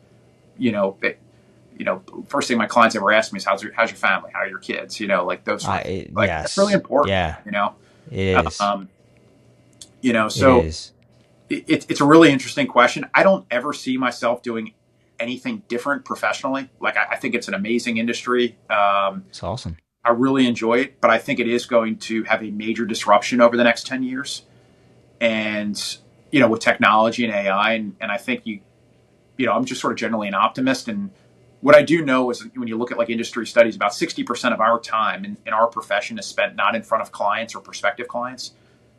they, first thing my clients ever ask me is how's your family? How are your kids? Like those sort of things. Like that's really Yes. important, Yeah. It is. Um, It so is. it's a really interesting question. I don't ever see myself doing anything different professionally. Like I think it's an amazing industry. It's awesome. I really enjoy it, but I think it is going to have a major disruption over the next 10 years. And, with technology and AI. And I think I'm just sort of generally an optimist. And what I do know is when you look at like industry studies, about 60% of our time in our profession is spent not in front of clients or prospective clients.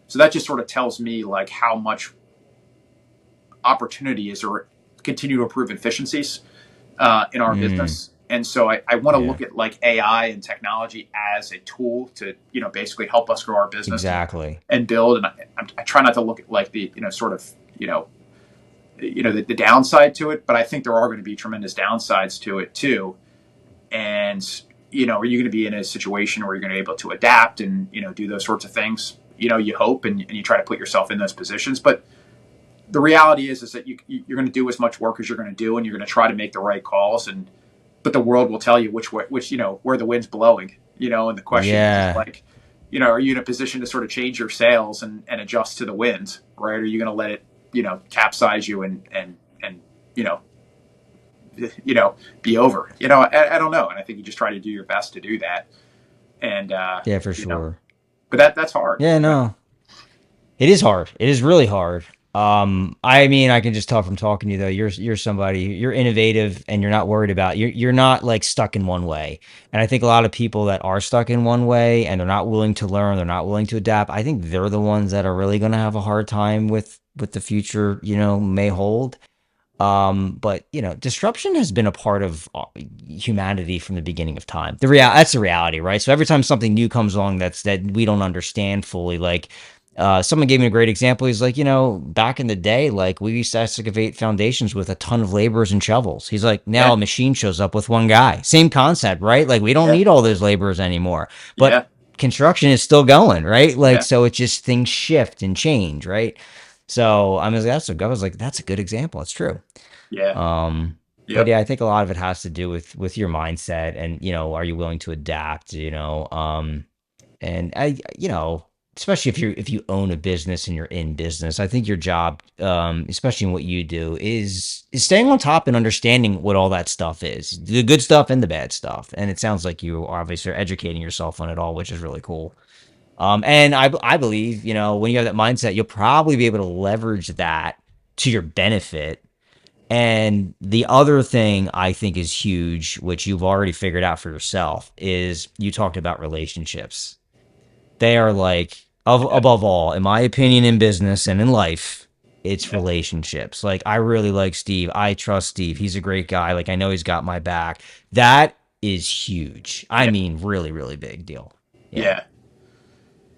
So that just sort of tells me like how much opportunity is or continue to improve efficiencies in our Mm, business. And so I want to yeah. look at like AI and technology as a tool to, basically help us grow our business Exactly. and build. And I try not to look at like the, sort of, the downside to it, but I think there are going to be tremendous downsides to it too. And, are you going to be in a situation where you're going to be able to adapt and, do those sorts of things? You hope and you try to put yourself in those positions. But the reality is that you're going to do as much work as you're going to do, and you're going to try to make the right calls. But the world will tell you which way, where the wind's blowing, and the question is Yeah. like, are you in a position to sort of change your sails and adjust to the wind, right? Or are you going to let it, capsize you and, you know, be over, I don't know. And I think you just try to do your best to do that. And, Yeah, for you know, sure. but that's hard. Yeah, no. It is hard. It is really hard. I mean, I can just tell from talking to you though, you're somebody, you're innovative and you're not worried about you're not like stuck in one way. And I think a lot of people that are stuck in one way and they're not willing to learn, they're not willing to adapt, I think they're the ones that are really gonna have a hard time with the future, may hold. But disruption has been a part of humanity from the beginning of time. That's the reality, right? So every time something new comes along that we don't understand fully, like someone gave me a great example. He's like, back in the day, like we used to excavate foundations with a ton of laborers and shovels. He's like, now Yeah. a machine shows up with one guy. Same concept, right? Like we don't Yeah. need all those laborers anymore. But Yeah. construction is still going, right? Like, Yeah. so it just things shift and change, right? So I was like, that's a good example. It's true. Yeah. Um, but Yep. yeah, I think a lot of it has to do with your mindset and, are you willing to adapt, and especially if you own a business and you're in business, I think your job, especially in what you do, is staying on top and understanding what all that stuff is, the good stuff and the bad stuff. And it sounds like you obviously are educating yourself on it all, which is really cool. And I believe, when you have that mindset, you'll probably be able to leverage that to your benefit. And the other thing I think is huge, which you've already figured out for yourself, is you talked about relationships. They are like, Yeah. above all, in my opinion, in business and in life, it's Yeah. relationships. Like, I really like Steve. I trust Steve. He's a great guy. Like, I know he's got my back. That is huge. I Yeah. mean, really, really big deal. Yeah. Yeah.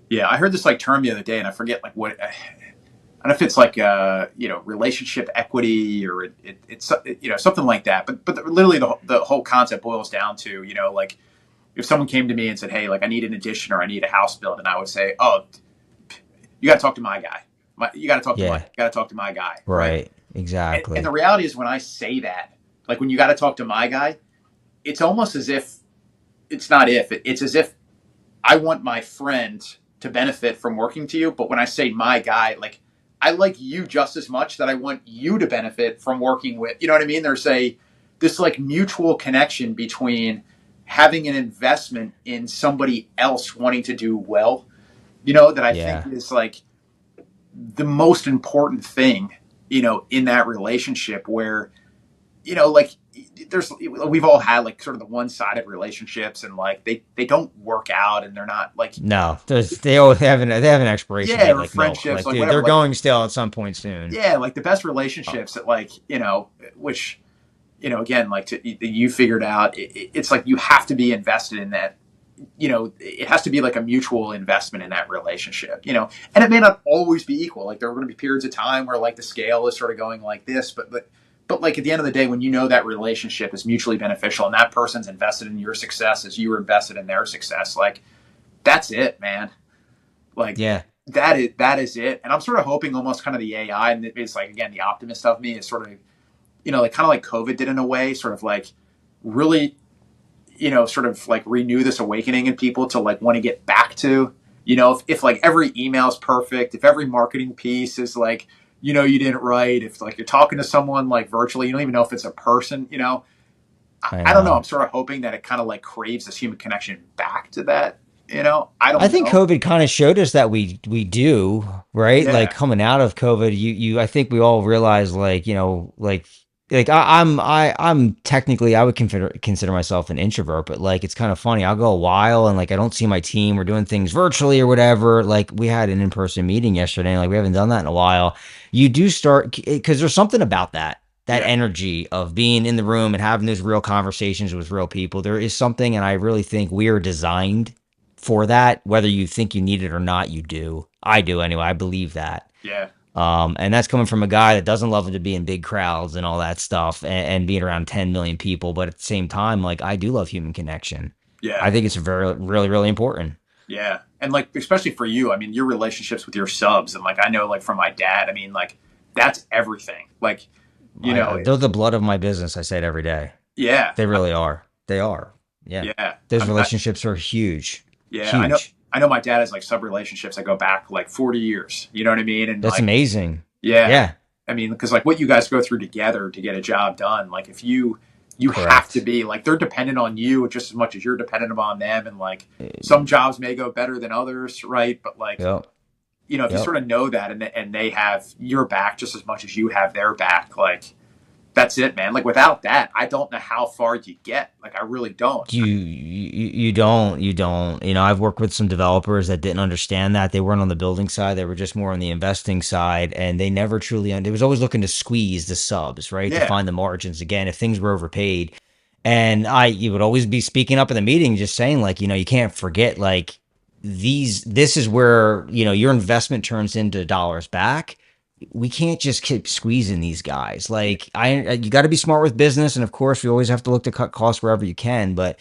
Yeah. I heard this like term the other day, and I forget like what. I don't know if it's like relationship equity or it's something like that. But literally the whole concept boils down to like if someone came to me and said, hey, like I need an addition or I need a house built, and I would say, oh, you got to talk to my guy. You got to talk to Yeah. my guy, right? Right. And the Exactly. reality is when I say that, like when you got to talk to my guy, it's almost as if it's not if it's as if I want my friend to benefit from working to you. But when I say my guy, like I like you just as much that I want you to benefit from working with. You know what I mean? There's this like mutual connection between having an investment in somebody else wanting to do well. That I think Yeah. is like the most important thing. In that relationship where like we've all had like sort of the one-sided relationships and like they don't work out and they're not like No, they always they have an expiration yeah date or like milk. friendships Like, like dude, whatever they're like going stale at some point soon. yeah like the best Oh, relationships that like which again like you figured out it's like you have to be invested in that. It has to be like a mutual investment in that relationship. And it may not always be equal. Like there are going to be periods of time where like the scale is sort of going like this, but like at the end of the day, when that relationship is mutually beneficial and that person's invested in your success as you were invested in their success, like that's it, man. Like yeah. that is it. And I'm sort of hoping almost kind of the AI, and it's like again the optimist of me is sort of like kind of like COVID did in a way, sort of like really sort of like renew this awakening in people to like want to get back to if like every email is perfect, if every marketing piece is like you didn't write, if like you're talking to someone like virtually, you don't even know if it's a person. I I don't know. I'm know. sort of hoping that it kind of like craves this human connection back to that. I I don't think know. COVID kind of showed us that we do, right? Like Yeah. coming out of COVID, I think we all realized like, I'm technically I would consider myself an introvert, but like it's kind of funny. I'll go a while and like I don't see my team. We're doing things virtually or whatever. Like we had an in-person meeting yesterday, and like we haven't done that in a while. You do start because there's something about that Yeah. energy of being in the room and having those real conversations with real people. There is something, and I really think we are designed for that. Whether you think you need it or not, you do. I do anyway. I believe that. Yeah. And that's coming from a guy that doesn't love it to be in big crowds and all that stuff and being around 10 million people. But at the same time, like I do love human connection. Yeah. I think it's very, really, really important. Yeah. And like, especially for you, I mean, your relationships with your subs and like, I know like from my dad, I mean, like that's everything. Like, They're the blood of my business. I say it every day. yeah. They really are. They are. Yeah. Yeah. I Those mean, relationships are huge. yeah, I know. Huge. I know my dad has like sub relationships that go back like 40 years. You know what I mean? And That's like, amazing. yeah, Yeah. I mean, because like what you guys go through together to get a job done, like if you have to Correct. be like they're dependent on you just as much as you're dependent upon them, and like some jobs may go better than others, right? But like Yep. if you Yep. sort of know that and they have your back just as much as you have their back, like that's it, man. Like without that, I don't know how far you get. Like I really don't. You don't. I've worked with some developers that didn't understand that. They weren't on the building side. They were just more on the investing side, and they never truly. They was always looking to squeeze the subs, right, to Yeah, find the margins again if things were overpaid. And you would always be speaking up in the meeting, just saying like, you can't forget like this is where your investment turns into dollars back. We can't just keep squeezing these guys. yeah, Like you got to be smart with business, and of course, we always have to look to cut costs wherever you can, but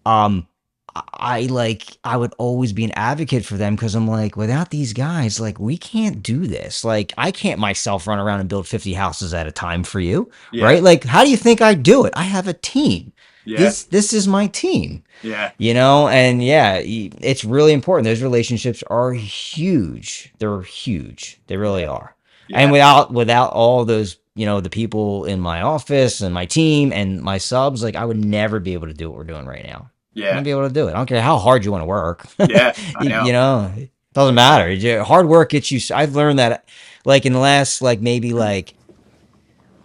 um I would always be an advocate for them because I'm like, without these guys, like we can't do this. Like I can't myself run around and build 50 houses at a time for you, Yeah. right? Like how do you think I do it? I have a team. Yeah. This is my team, Yeah. and yeah, it's really important. Those relationships are huge. They're huge. They really Yeah. are. And Yeah. without all those, the people in my office and my team and my subs, like I would never be able to do what we're doing right now. I'm gonna Yeah. be able to do it. I don't care how hard you want to work. Yeah. I you know. know, it doesn't matter. Hard work gets you. I've learned that, like in the last, like maybe like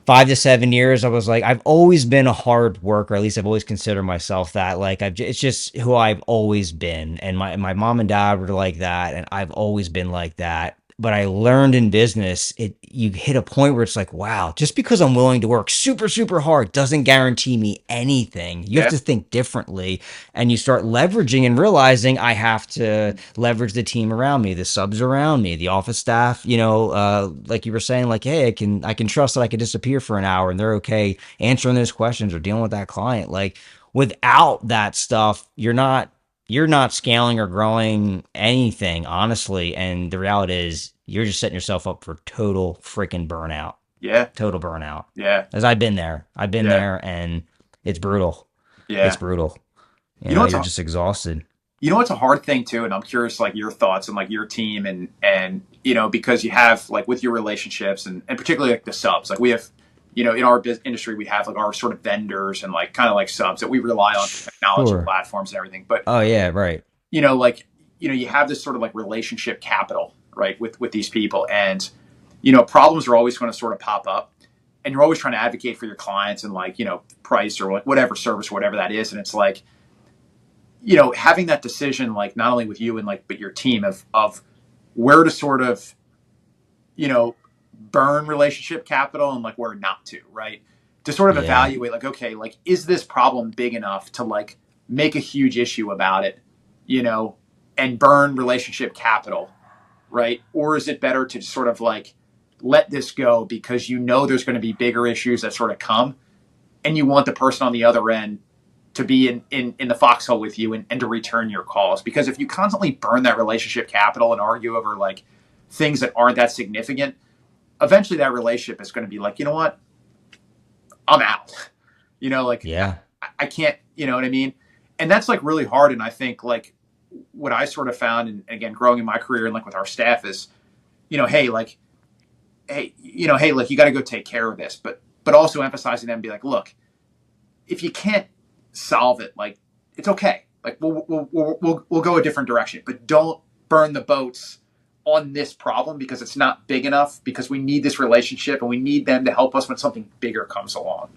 5 to 7 years, I was like, I've always been a hard worker. At least I've always considered myself that. Like it's just who I've always been. And my mom and dad were like that, and I've always been like that. But I learned in business, you hit a point where it's like, wow, just because I'm willing to work super, super hard doesn't guarantee me anything. You have Yeah. to think differently, and you start leveraging and realizing I have to leverage the team around me, the subs around me, the office staff, like you were saying, like, hey, I can trust that I could disappear for an hour and they're okay answering those questions or dealing with that client. Like without that stuff, you're not scaling or growing anything, honestly. And the reality is you're just setting yourself up for total freaking burnout. Yeah. Total burnout. Yeah. As I've been there. I've been Yeah. there, and it's brutal. It's Yeah. brutal. You know what's You're a, just exhausted. a hard thing too, and I'm curious like your thoughts and like your team and because you have like with your relationships and particularly like the subs, like we have in our industry we have like our sort of vendors and like kind of like subs that we rely on for technology Sure. platforms and everything. But Oh yeah, right. like you have this sort of like relationship capital, right, with these people, and problems are always going to sort of pop up, and you're always trying to advocate for your clients and like price or like whatever service or whatever that is, and it's like having that decision like not only with you and like but your team of where to sort of you know burn relationship capital and like where not to, right, to sort of Yeah. evaluate like, okay, like is this problem big enough to like make a huge issue about it, you know, and burn relationship capital, right? Or is it better to sort of like let this go because there's going to be bigger issues that sort of come, and you want the person on the other end to be in the foxhole with you and to return your calls. Because if you constantly burn that relationship capital and argue over like things that aren't that significant, eventually that relationship is going to be like, you know what, I'm out. Like Yeah. I can't, you know what I mean? And that's like really hard. And I think like what I sort of found, and again, growing in my career and like with our staff is, hey, like, hey, like you got to go take care of this, but also emphasizing them and be like, look, if you can't solve it, like it's okay. Like we'll go a different direction, but don't burn the boats on this problem because it's not big enough, because we need this relationship and we need them to help us when something bigger comes along.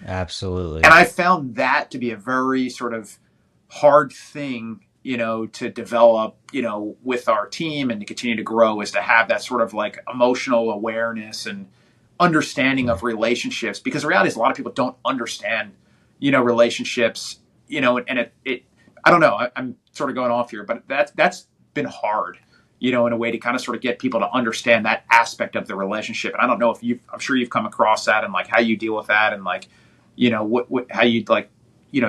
Absolutely. And I found that to be a very sort of hard thing, to develop, with our team and to continue to grow, is to have that sort of like emotional awareness and understanding of relationships, because the reality is a lot of people don't understand, relationships, and it I don't know, I'm sort of going off here, but that's been hard, in a way to kind of sort of get people to understand that aspect of the relationship. And I don't know if I'm sure you've come across that and like how you deal with that and like, how you like,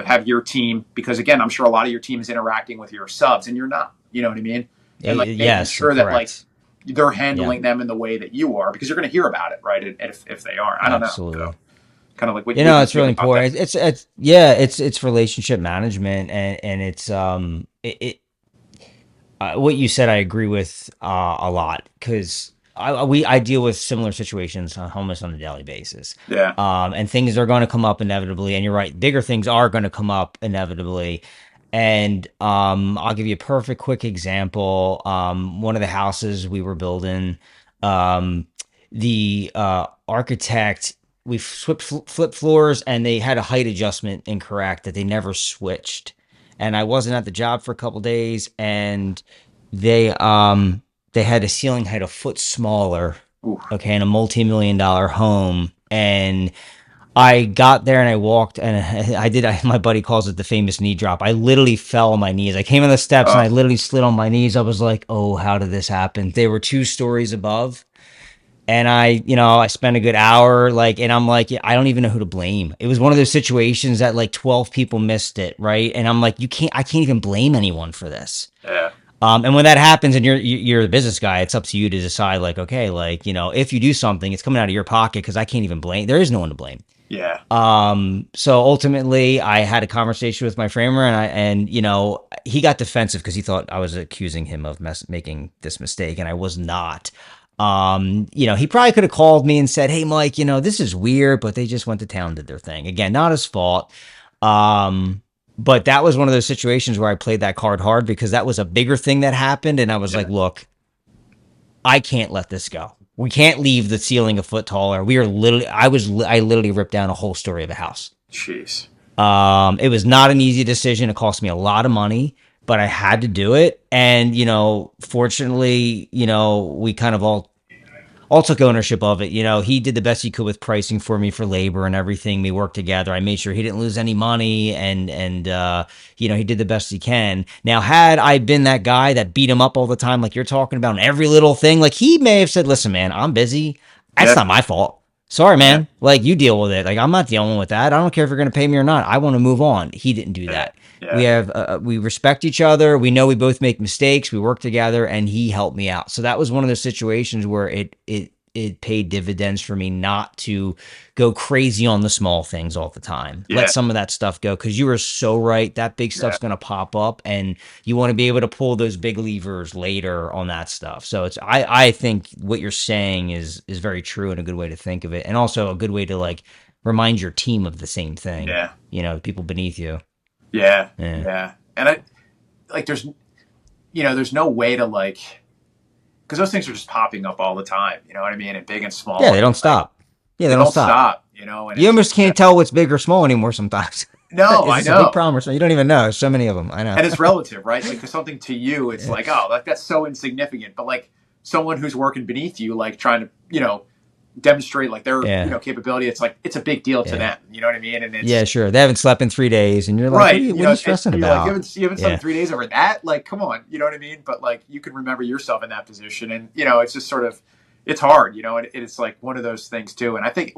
have your team, because again, I'm sure a lot of your team is interacting with your subs and you're not, you know what I mean? And like making Yes, sure that like correct. they're Yeah. handling them in the way that you are, because you're going to hear about it, right? And if they aren't, I don't know. Absolutely. So kind of like what you It's feel really about that. important. It's yeah, it's relationship management, and it's what you said I agree with a lot, because I deal with similar situations almost on a daily basis. Yeah. And things are going to come up inevitably, and you're right, bigger things are going to come up inevitably. And I'll give you a perfect quick example. One of the houses we were building, um, the architect, we flip floors, and they had a height adjustment incorrect that they never switched. And I wasn't at the job for a couple days, and they had a ceiling height a foot smaller, Ooh. okay, in a multi-million-dollar home. And I got there and I walked, and my buddy calls it the famous knee drop. I literally fell on my knees. I came on the steps and Oh. I literally slid on my knees. I was like, oh, how did this happen? They were 2 stories above. And I spent a good hour, like, and I'm like, I don't even know who to blame. It was one of those situations that like 12 people missed it, right? And I'm like, I can't even blame anyone for this. Yeah. And when that happens and you're the business guy, it's up to you to decide, like, okay, like, if you do something, it's coming out of your pocket because I can't even blame. There is no one to blame. Yeah. So ultimately I had a conversation with my framer, and he got defensive because he thought I was accusing him of making this mistake, and I was not. He probably could have called me and said, "Hey, Mike, this is weird, but they just went to town, did their thing." Again, not his fault. But that was one of those situations where I played that card hard because that was a bigger thing that happened. And I was like, Yeah. look, I can't let this go. We can't leave the ceiling a foot taller. We are literally, I literally ripped down a whole story of a house. Jeez. It was not an easy decision. It cost me a lot of money, but I had to do it. And, fortunately, we kind of all took ownership of it. He did the best he could with pricing for me for labor and everything. We worked together. I made sure he didn't lose any money, and he did the best he can. Now, had I been that guy that beat him up all the time, like you're talking about, on every little thing, like he may have said, "Listen, man, I'm busy. That's Yeah. not my fault. Sorry, Yeah. man. Like you deal with it. Like I'm not dealing with that. I don't care if you're going to pay me or not. I want to move on." He didn't do Yeah. that. Yeah. We respect each other. We know we both make mistakes. We work together, and he helped me out. So that was one of those situations where it paid dividends for me not to go crazy on the small things all the time. Let Yeah. some of that stuff go, because you are so right. That big Yeah. stuff's going to pop up, and you want to be able to pull those big levers later on that stuff. So I think what you're saying is very true, and a good way to think of it, and also a good way to like remind your team of the same thing. Yeah. People beneath you. Yeah. Yeah. Yeah. And I like there's no way to like because those things are just popping up all the time. You know what I mean? And big and Yeah, small. they And don't like stop. Yeah, they they don't don't stop. stop. And You it's almost can't tell what's big or small anymore sometimes. no, Is I this a big know. problem or something? You don't even know. So many of them. I know. And it's relative, right? Like, 'cause something to you, it's Yeah. like, oh, like that's so insignificant. But like someone who's working beneath you, like trying to, demonstrate like their, Yeah. capability, it's like it's a big deal to Yeah. them. You know what I mean? And Yeah, it's sure. They haven't slept in 3 days, and you're like, right. what are you stressing And you're like, about? you haven't slept Yeah. in 3 days over that. Like, come on, you know what I mean? But like, you can remember yourself in that position, and it's just sort of, it's hard, and it's like one of those things too. And I think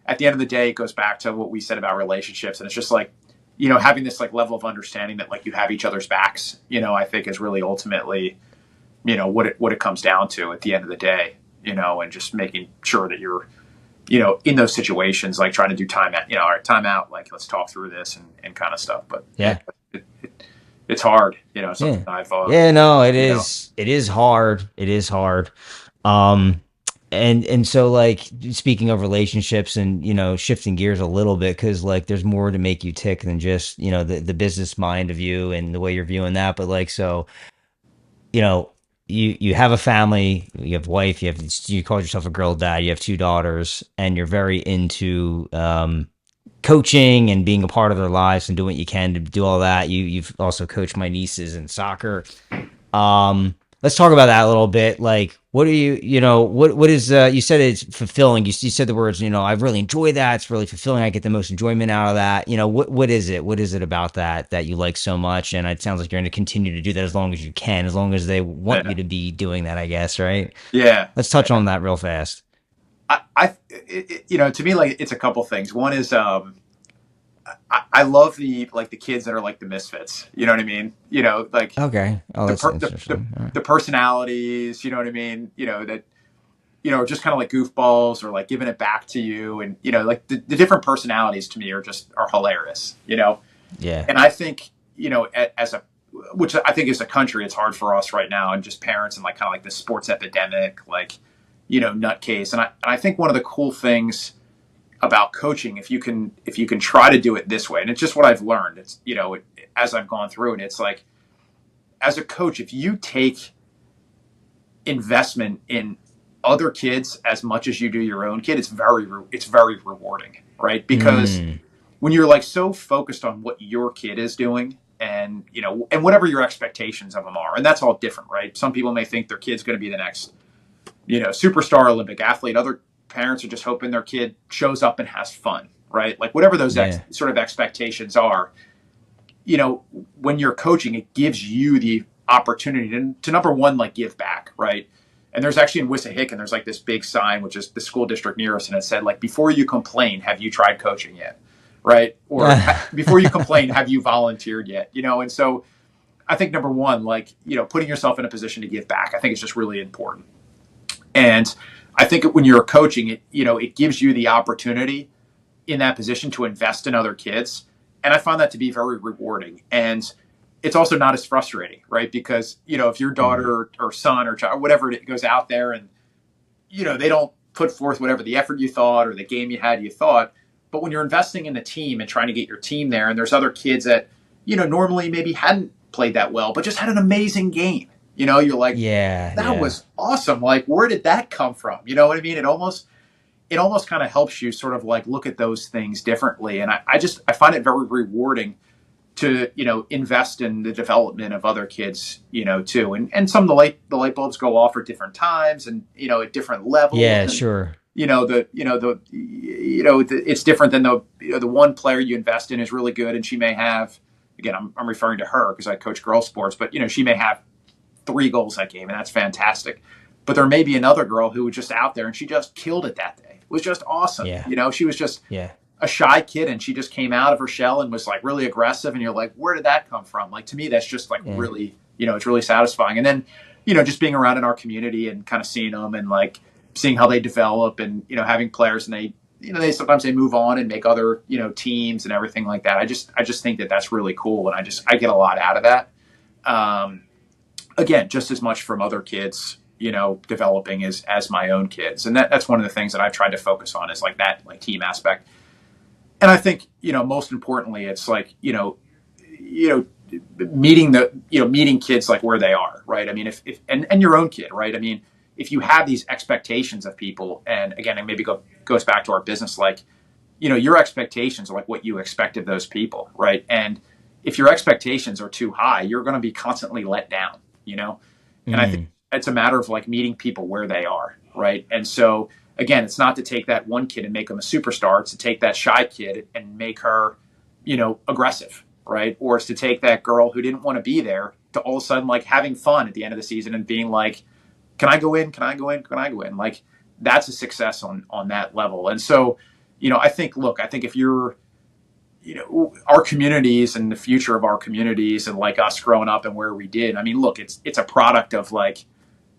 at the end of the day, it goes back to what we said about relationships, and it's just like, having this like level of understanding that like you have each other's backs. I think is really ultimately, what it comes down to at the end of the day. And just making sure that you're in those situations, like trying to do time out, all right, time out, like let's talk through this and kind of stuff. But Yeah. it's hard, something Yeah. I've, Yeah, no, it you know, is. It is hard. It is hard. Um, and so like speaking of relationships and shifting gears a little bit, because like there's more to make you tick than just the business mind of you and the way you're viewing that. But like, so you know, you have a family, you have a wife, you call yourself a girl dad, you have two daughters, and you're very into coaching and being a part of their lives and doing what you can to do all that. You've also coached my nieces in soccer. Let's talk about that a little bit. Like, what are what is, you said it's fulfilling. You said the words, I really enjoy that. It's really fulfilling. I get the most enjoyment out of that. What is it? What is it about that you like so much? And it sounds like you're going to continue to do that as long as you can, as long as they want yeah, you to be doing that, I guess. Right. yeah. Let's touch on that real fast. To me, like it's a couple things. One is, I love the kids that are like the misfits. You know what I mean? Like Okay. Oh, the that's per, the, the interesting. All right. the personalities. You know what I mean? That just kind of like goofballs or like giving it back to you, and like the different personalities to me are hilarious. Yeah. And I think as a which I think as a country, it's hard for us right now, and just parents and like kind of like the sports epidemic, like nutcase. And I think one of the cool things about coaching, if you can try to do it this way, and it's just what I've learned. It's as I've gone through, and it's like as a coach, if you take investment in other kids as much as you do your own kid, it's very rewarding, right? Because Mm, when you're like so focused on what your kid is doing, and and whatever your expectations of them are, and that's all different, right? Some people may think their kid's going to be the next superstar Olympic athlete. Other parents are just hoping their kid shows up and has fun, right? Like whatever those yeah. sort of expectations are, when you're coaching, it gives you the opportunity to number one, like give back, right? And there's actually in Wissahickon, there's like this big sign, which is the school district near us, and it said like, before you complain, have you tried coaching yet? Right? Or before you complain, have you volunteered yet? And so I think number one, like, putting yourself in a position to give back, I think it's just really important. And I think when you're coaching, it gives you the opportunity in that position to invest in other kids. And I find that to be very rewarding. And it's also not as frustrating, right? Because, if your daughter or son or child, or whatever, it goes out there and, they don't put forth whatever the effort you thought or the game you thought. But when you're investing in the team and trying to get your team there, and there's other kids that, normally maybe hadn't played that well, but just had an amazing game. You're like, that was awesome. Like, where did that come from? You know what I mean? It almost kind of helps you sort of like look at those things differently. And I find it very rewarding to, invest in the development of other kids, too. And some of the light bulbs go off at different times and, at different levels. Yeah, and, sure. It's different than the one player you invest in is really good. And she may have, again, I'm referring to her because I coach girls sports, but, she may have 3 goals that game, and that's fantastic. But there may be another girl who was just out there and she just killed it that day. It was just awesome. Yeah. She was just a shy kid and she just came out of her shell and was like really aggressive. And you're like, where did that come from? Like, to me, that's just like really, it's really satisfying. And then, just being around in our community and kind of seeing them and like seeing how they develop and, having players and they sometimes they move on and make other, teams and everything like that. I just think that that's really cool. And I get a lot out of that. Again, just as much from other kids, developing as my own kids. And that's one of the things that I've tried to focus on is like that, like team aspect. And I think, most importantly, it's like, meeting kids like where they are, right? I mean, if and your own kid, right? I mean, if you have these expectations of people, and again, it maybe goes back to our business, like, your expectations are like what you expect of those people, right? And if your expectations are too high, you're going to be constantly let down, And I think it's a matter of like meeting people where they are, right? And so again, it's not to take that one kid and make them a superstar. It's to take that shy kid and make her, aggressive, right? Or it's to take that girl who didn't want to be there to all of a sudden like having fun at the end of the season and being like, can I go in? Can I go in? Can I go in? Like, that's a success on that level. And so, I think if you're, our communities and the future of our communities and like us growing up and where we did, I mean, look, it's a product of like,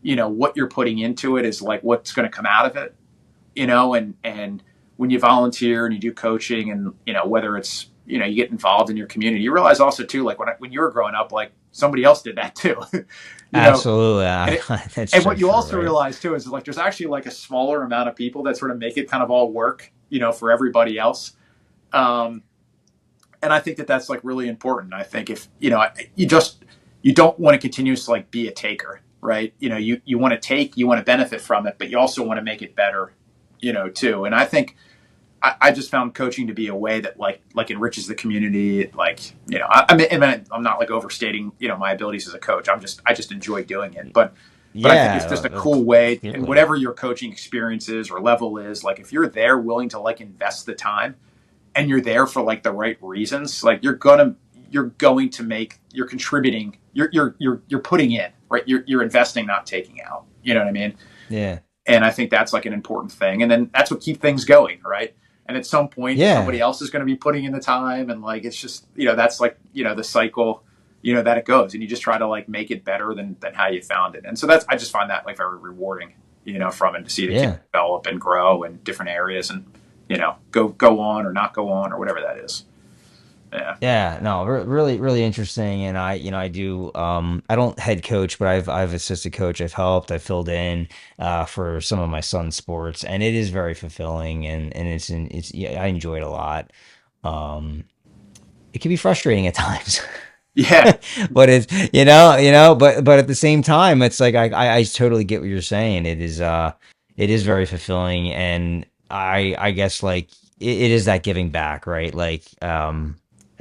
what you're putting into it is like what's going to come out of it, and when you volunteer and you do coaching and, whether it's, you get involved in your community, you realize also too, like when you were growing up, like somebody else did that too. Absolutely. And what you also realize too is like there's actually like a smaller amount of people that sort of make it kind of all work, for everybody else. And I think that that's like really important. I think if, you don't want to continuously like be a taker, right? You want to take, you want to benefit from it, but you also want to make it better, too. And I think I just found coaching to be a way that like enriches the community. Like, I'm not like overstating, my abilities as a coach. I just enjoy doing it. But I think it's just a cool way. And whatever your coaching experience is or level is, like if you're there willing to like invest the time and you're there for like the right reasons, like you're going to make, you're contributing, you're putting in, right? You're investing, not taking out. You know what I mean? Yeah. And I think that's like an important thing. And then that's what keeps things going, right? And at some point, somebody else is going to be putting in the time. And like, it's just, that's like, the cycle, that it goes. And you just try to like make it better than how you found it. And so I just find that like very rewarding, from it to see the kid develop and grow in different areas and, go on or not go on or whatever that is. Yeah, no, really, really interesting. And I do, I don't head coach, but I've assisted coach. I've helped, I've filled in, for some of my son's sports, and it is very fulfilling, and yeah, I enjoy it a lot. Um, it can be frustrating at times. Yeah. But it's, but at the same time, it's like, I totally get what you're saying. It is very fulfilling. And I guess like it is that giving back, right? Like,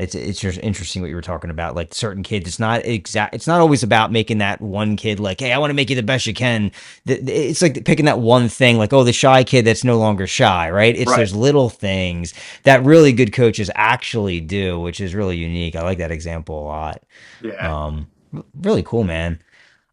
it's just interesting what you were talking about. Like certain kids, it's not always about making that one kid like, hey, I want to make you the best you can. It's like picking that one thing, like, oh, the shy kid that's no longer shy, right? It's those little things that really good coaches actually do, which is really unique. I like that example a lot. Yeah. Really cool, man.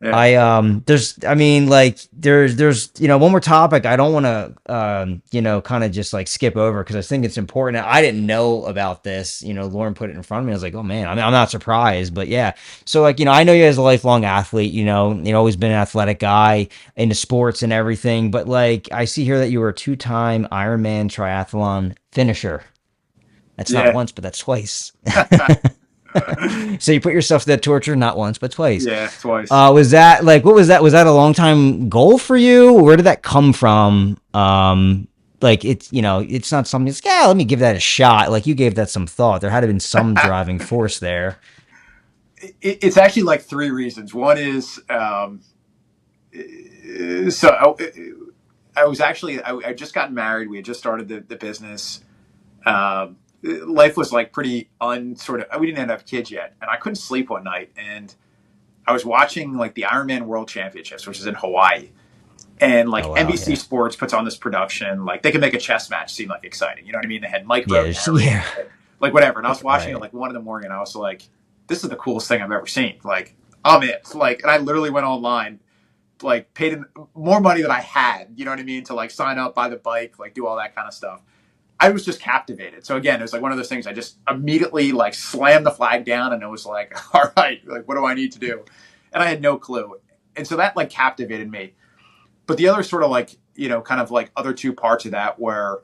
Yeah. There's one more topic I don't want to kind of just like skip over because I think it's important. I didn't know about this. Lauren put it in front of me. I was like, oh man, I mean, I'm not surprised, but yeah. So like, I know you as a lifelong athlete, always been an athletic guy into sports and everything, but like I see here that you were a two-time Ironman triathlon finisher. That's not Yeah. once, but that's twice. So you put yourself to that torture not once, but twice. Yeah, twice. Was that like what was that? Was that a long time goal for you? Where did that come from? Like it's not something. It's yeah. Let me give that a shot. Like you gave that some thought. There had to have been some driving force there. It's actually like three reasons. One is so I was actually I just gotten married. We had just started the business. Life was like pretty unsort of. We didn't have kids yet, and I couldn't sleep one night. And I was watching like the Ironman World Championships, which is in Hawaii, and Oh like wow, NBC yeah, Sports puts on this production. Like they can make a chess match seem like exciting. You know what I mean? They had Mike yeah, narrating, yeah, like whatever. And I was watching it right. like 1 in the morning. And I was like, this is the coolest thing I've ever seen. Like I'm in. Like, and I literally went online, like paid more money than I had. You know what I mean? To like sign up, buy the bike, like do all that kind of stuff. I was just captivated. So again, it was like one of those things I just immediately like slammed the flag down and it was like, all right, like what do I need to do? And I had no clue. And so that like captivated me. But the other sort of like, kind of like other two parts of that were,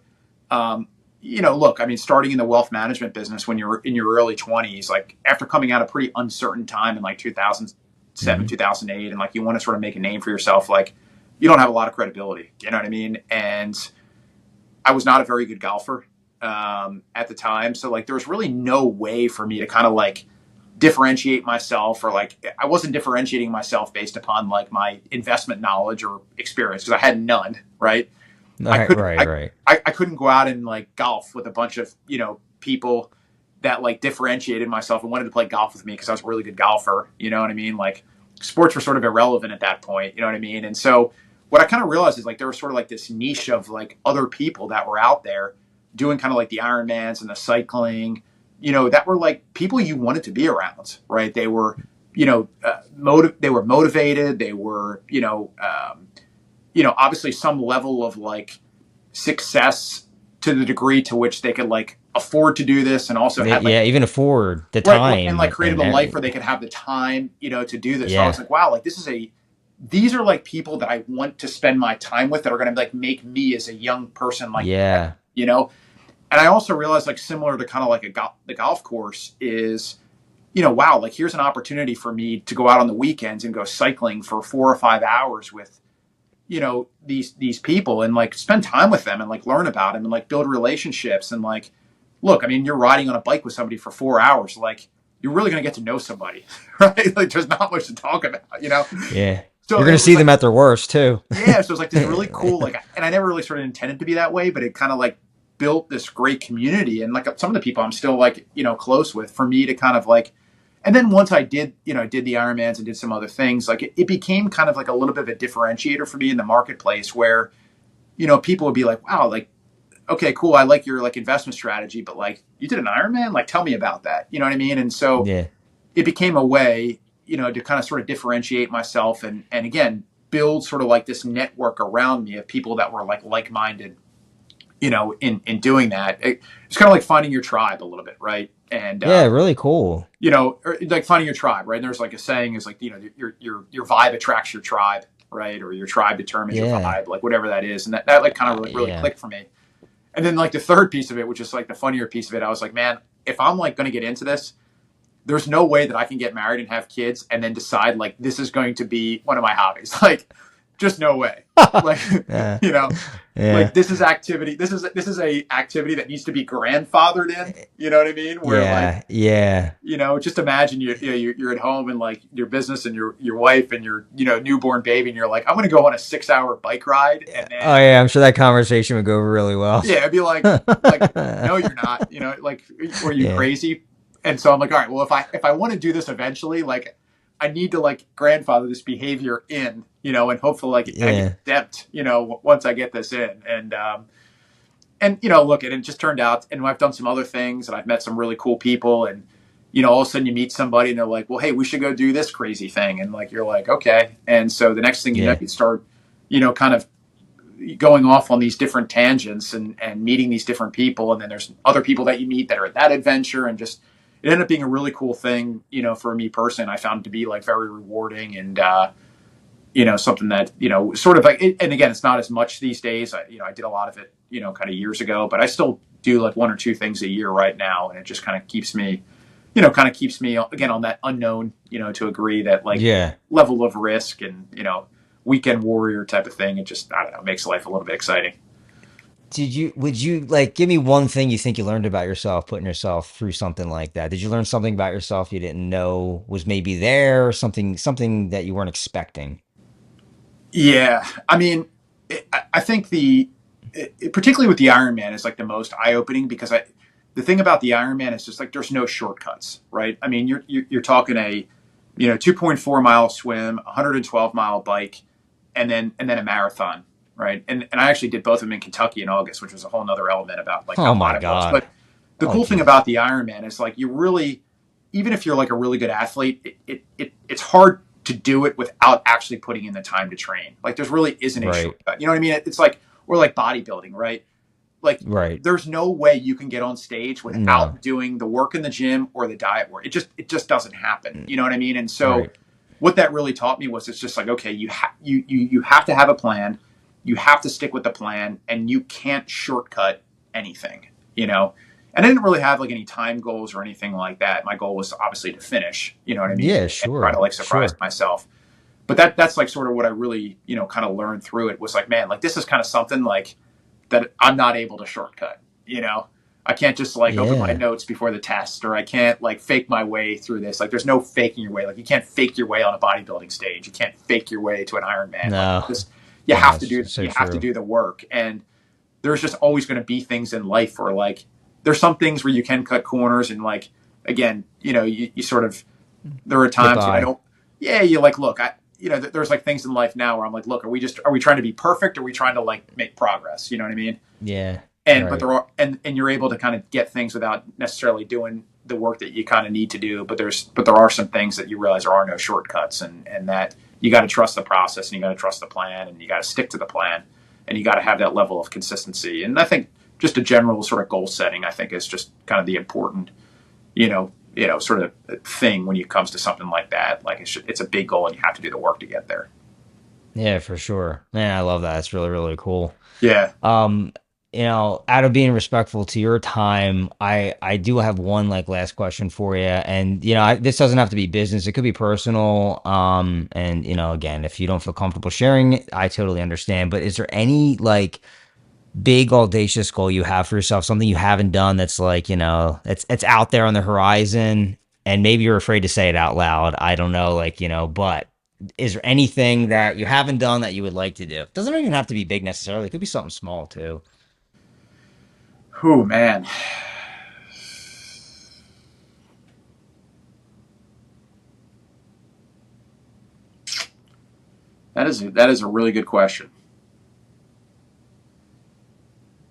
look, I mean, starting in the wealth management business when you're in your early 20s, like after coming out a pretty uncertain time in like 2007, Hmm. 2008, and like you want to sort of make a name for yourself, like you don't have a lot of credibility. You know what I mean? And I was not a very good golfer at the time. So like there was really no way for me to kind of like differentiate myself or like I wasn't differentiating myself based upon like my investment knowledge or experience because I had none, right? I Right, couldn't right, right. I couldn't go out and like golf with a bunch of, people that like differentiated myself and wanted to play golf with me because I was a really good golfer, you know what I mean? Like sports were sort of irrelevant at that point, you know what I mean? And so what I kind of realized is like there was sort of like this niche of like other people that were out there doing kind of like the Ironmans and the cycling, that were like people you wanted to be around, right? They were, they were motivated. They were, obviously some level of like success to the degree to which they could like afford to do this and also had like Yeah, even afford the right and like time created and a life where they could have the time, to do this. So I was yeah, like, wow, like these are like people that I want to spend my time with that are going to like make me as a young person like better, yeah, And I also realized like similar to kind of like the golf course is, wow, like here's an opportunity for me to go out on the weekends and go cycling for 4 or 5 hours with, these people and like spend time with them and like learn about them and like build relationships and like look, I mean, you're riding on a bike with somebody for 4 hours, like you're really going to get to know somebody, right? Like there's not much to talk about. yeah. So You're gonna it was see like, them at their worst too. yeah, so it's like this really cool, like, and I never really sort of intended to be that way, but it kind of like built this great community and like some of the people I'm still like, close with for me to kind of like, and then once I did, did the Ironmans and did some other things, like it became kind of like a little bit of a differentiator for me in the marketplace where, people would be like, wow, like, okay, cool. I like your like investment strategy, but like you did an Ironman, like tell me about that. You know what I mean? And so Yeah, it became a way, to kind of sort of differentiate myself and again, build sort of like this network around me of people that were like minded, in doing that. It's kind of like finding your tribe a little bit, right? And yeah, really cool. or like finding your tribe, right? And there's like a saying is like, your vibe attracts your tribe, right? Or your tribe determines your Yeah, vibe, like whatever that is. And that like kind of really yeah. clicked for me. And then like the third piece of it, which is like the funnier piece of it, I was like, man, if I'm like going to get into this, there's no way that I can get married and have kids and then decide like this is going to be one of my hobbies. Like, just no way. Like, Yeah, you know, yeah, like this is activity. This is a activity that needs to be grandfathered in. You know what I mean? Where like, yeah, yeah. just imagine you're at home and like your business and your wife and your newborn baby and you're like, I'm going to go on a 6 hour bike ride and Oh then yeah, I'm sure that conversation would go over really well. yeah, it'd be like no, you're not. Like, are you Yeah, crazy? And so I'm like, all right, well, if I want to do this eventually, like, I need to like grandfather this behavior in, and hopefully like I get yeah, adept, once I get this in, and look, and it just turned out, and I've done some other things, and I've met some really cool people, and all of a sudden you meet somebody and they're like, well, hey, we should go do this crazy thing. And like, you're like, okay. And so the next thing you know, Yeah. you start, kind of going off on these different tangents and meeting these different people. And then there's other people that you meet that are at that adventure, and just, it ended up being a really cool thing, for me personally. I found it to be like very rewarding, and, something that, sort of like, and again, it's not as much these days. I did a lot of it, kind of years ago, but I still do like one or two things a year right now. And it just kind of keeps me, again, on that unknown, to agree that like Yeah. level of risk and, weekend warrior type of thing. It just, I don't know, makes life a little bit exciting. Would you like give me one thing you think you learned about yourself putting yourself through something like that? Did you learn something about yourself you didn't know was maybe there, or something that you weren't expecting? Yeah. I mean, I think particularly with the Ironman is like the most eye opening, because the thing about the Ironman is just like, there's no shortcuts, right? I mean, you're talking a, 2.4 mile swim, 112-mile bike, and then a marathon, right? And I actually did both of them in Kentucky in August, which was a whole nother element about like how Oh hot my it was. God. But the Oh cool thing Jesus. about the Ironman is like, you really, even if you're like a really good athlete, it's hard to do it without actually putting in the time to train. Like, there's really isn't a Right. shortcut. You know what I mean? It's like, or like bodybuilding, right? Like, Right. there's no way you can get on stage No. without doing the work in the gym or the diet work. It just doesn't happen. You know what I mean? And so Right. what that really taught me was, it's just like, okay, you have to have a plan, you have to stick with the plan, and you can't shortcut anything. You know, and I didn't really have like any time goals or anything like that. My goal was obviously to finish. You know what I mean? Yeah, And try to sure. like surprise Sure. myself. But that's like sort of what I really kind of learned through it, was like, man, like this is kind of something like that I'm not able to shortcut. You know, I can't just like open my Yeah. notes before the test, or I can't like fake my way through this. Like, there's no faking your way. Like, you can't fake your way on a bodybuilding stage. You can't fake your way to an Ironman. Like, No. just, No, it's so you have to true. do the work. And there's just always going to be things in life where like, there's some things where you can cut corners, and like, again, you sort of, there are Get times, I by. don't, yeah, you like, look, there's like things in life now where I'm like, look, are we trying to be perfect? Or are we trying to like make progress? You know what I mean? Yeah. But Right. there are, and you're able to kind of get things without necessarily doing the work that you kind of need to do. But there are some things that you realize there are no shortcuts, and that you got to trust the process, and you got to trust the plan, and you got to stick to the plan, and you got to have that level of consistency. And I think just a general sort of goal setting, I think, is just kind of the important, sort of thing when it comes to something like that. Like, it's a big goal, and you have to do the work to get there. Yeah, for sure. Man, I love that. It's really, really cool. Yeah. Um, out of being respectful to your time, I do have one like last question for you, and this doesn't have to be business; it could be personal. And again, if you don't feel comfortable sharing it, I totally understand. But is there any like big audacious goal you have for yourself, something you haven't done that's like it's out there on the horizon, and maybe you're afraid to say it out loud? I don't know, like but is there anything that you haven't done that you would like to do? Doesn't even have to be big necessarily. It could be something small too. Oh man, that is a really good question.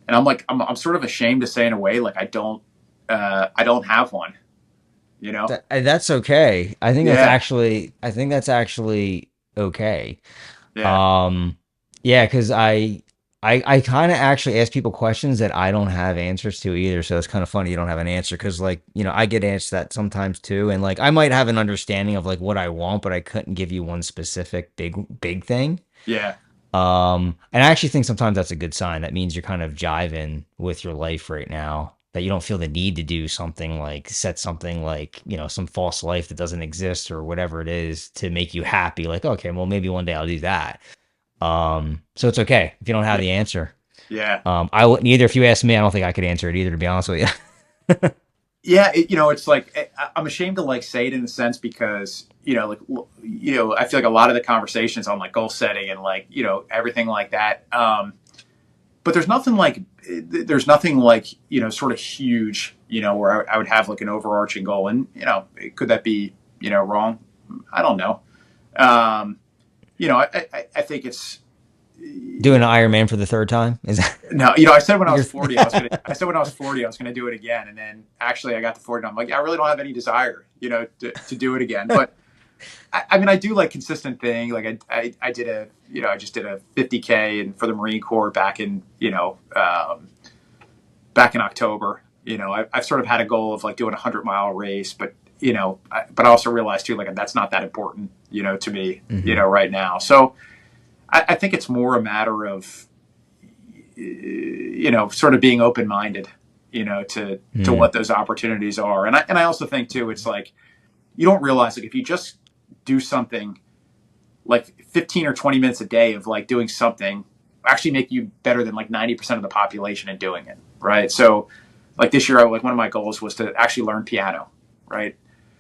And I'm like, I'm sort of ashamed to say, in a way, like, I don't have one. You know? That's okay. Yeah. I think that's actually okay. Yeah. Um, yeah, because I kind of actually ask people questions that I don't have answers to either. So it's kind of funny you don't have an answer, because like I get asked that sometimes too, and like I might have an understanding of like what I want, but I couldn't give you one specific big thing. Yeah. And I actually think sometimes that's a good sign. That means you're kind of jiving with your life right now. That you don't feel the need to do something like set something like, some false life that doesn't exist or whatever it is to make you happy. Like, okay, well, maybe one day I'll do that. So it's okay if you don't have Yeah. the answer. Yeah. I wouldn't either. If you asked me, I don't think I could answer it either, to be honest with you. Yeah. It's like, I'm ashamed to like say it, in a sense, because, like, I feel like a lot of the conversations on like goal setting and like, everything like that. But there's nothing like, sort of huge, where I would have like an overarching goal. And, could that be, wrong? I don't know. Um, I think it's, Doing an Ironman for the third time? Is that No, I said when I was your 40, I said when I was 40, I was gonna do it again, and then actually I got to 40, and I'm like, I really don't have any desire, to do it again. But I mean, I do like consistent thing. Like I did I just did a 50K and for the Marine Corps back in October. I've sort of had a goal of like doing a 100-mile race, but but I also realized too, like that's not that important, to me, Mhm. right now. So I think it's more a matter of sort of being open minded, to Mm. what those opportunities are. And I also think too, it's like you don't realize like if you just do something like 15 or 20 minutes a day of like doing something actually make you better than like 90% of the population in doing it. Right. So like this year, like one of my goals was to actually learn piano. Right.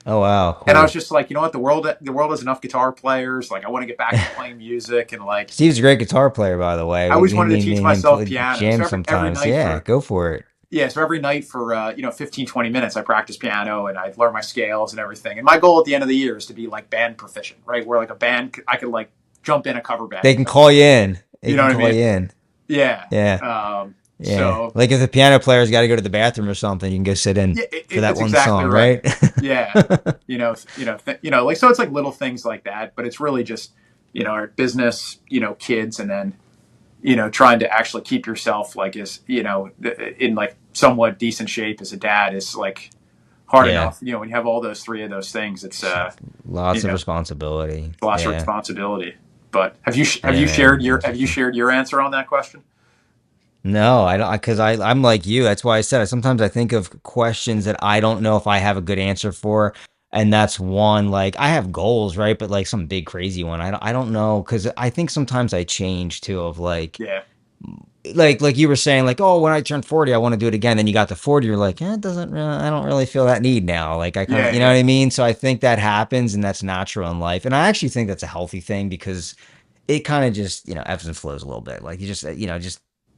Oh wow, And I was cool. just like, you know what, the world has enough guitar players. Like I want to get back to playing music and like, Steve's a great guitar player, by the way. I always We wanted to me, teach me and him myself play piano. So jam every sometimes. night Yeah, for go for it. Yeah, so every night for 15, 20 minutes, I practice piano and I learn my scales and everything. And my goal at the end of the year is to be like band proficient, right? Where like a band, I could like jump in a cover band They with can them. call you in. They You know can what I call mean? you in. Yeah. Yeah. Yeah. So Like if the piano player's got to go to the bathroom or something, you can go sit in yeah, for that it's one exactly song, right. right? Yeah. Like so it's like little things like that, but it's really just our business, kids, and then trying to actually keep yourself like as in like somewhat decent shape as a dad is like hard Yeah. enough. When you have all those three of those things, it's you Lots of know responsibility. lots of Yeah. responsibility. But have Yeah, you shared man. your It's have you just shared your answer on that question? no, I don't, because I'm like you. That's why I said sometimes I think of questions that I don't know if I have a good answer for. And that's one, like, I have goals, right? But like some big crazy one. I don't know. Cause I think sometimes I change too, of Yeah, like you were saying, like, oh, when I turn 40, I want to do it again. Then you got to 40, you're like, it doesn't really, I don't really feel that need now. Like I kind of, yeah, you know what yeah, I mean? So I think that happens and that's natural in life. And I actually think that's a healthy thing because it kind of just, ebbs and flows a little bit. Like you just,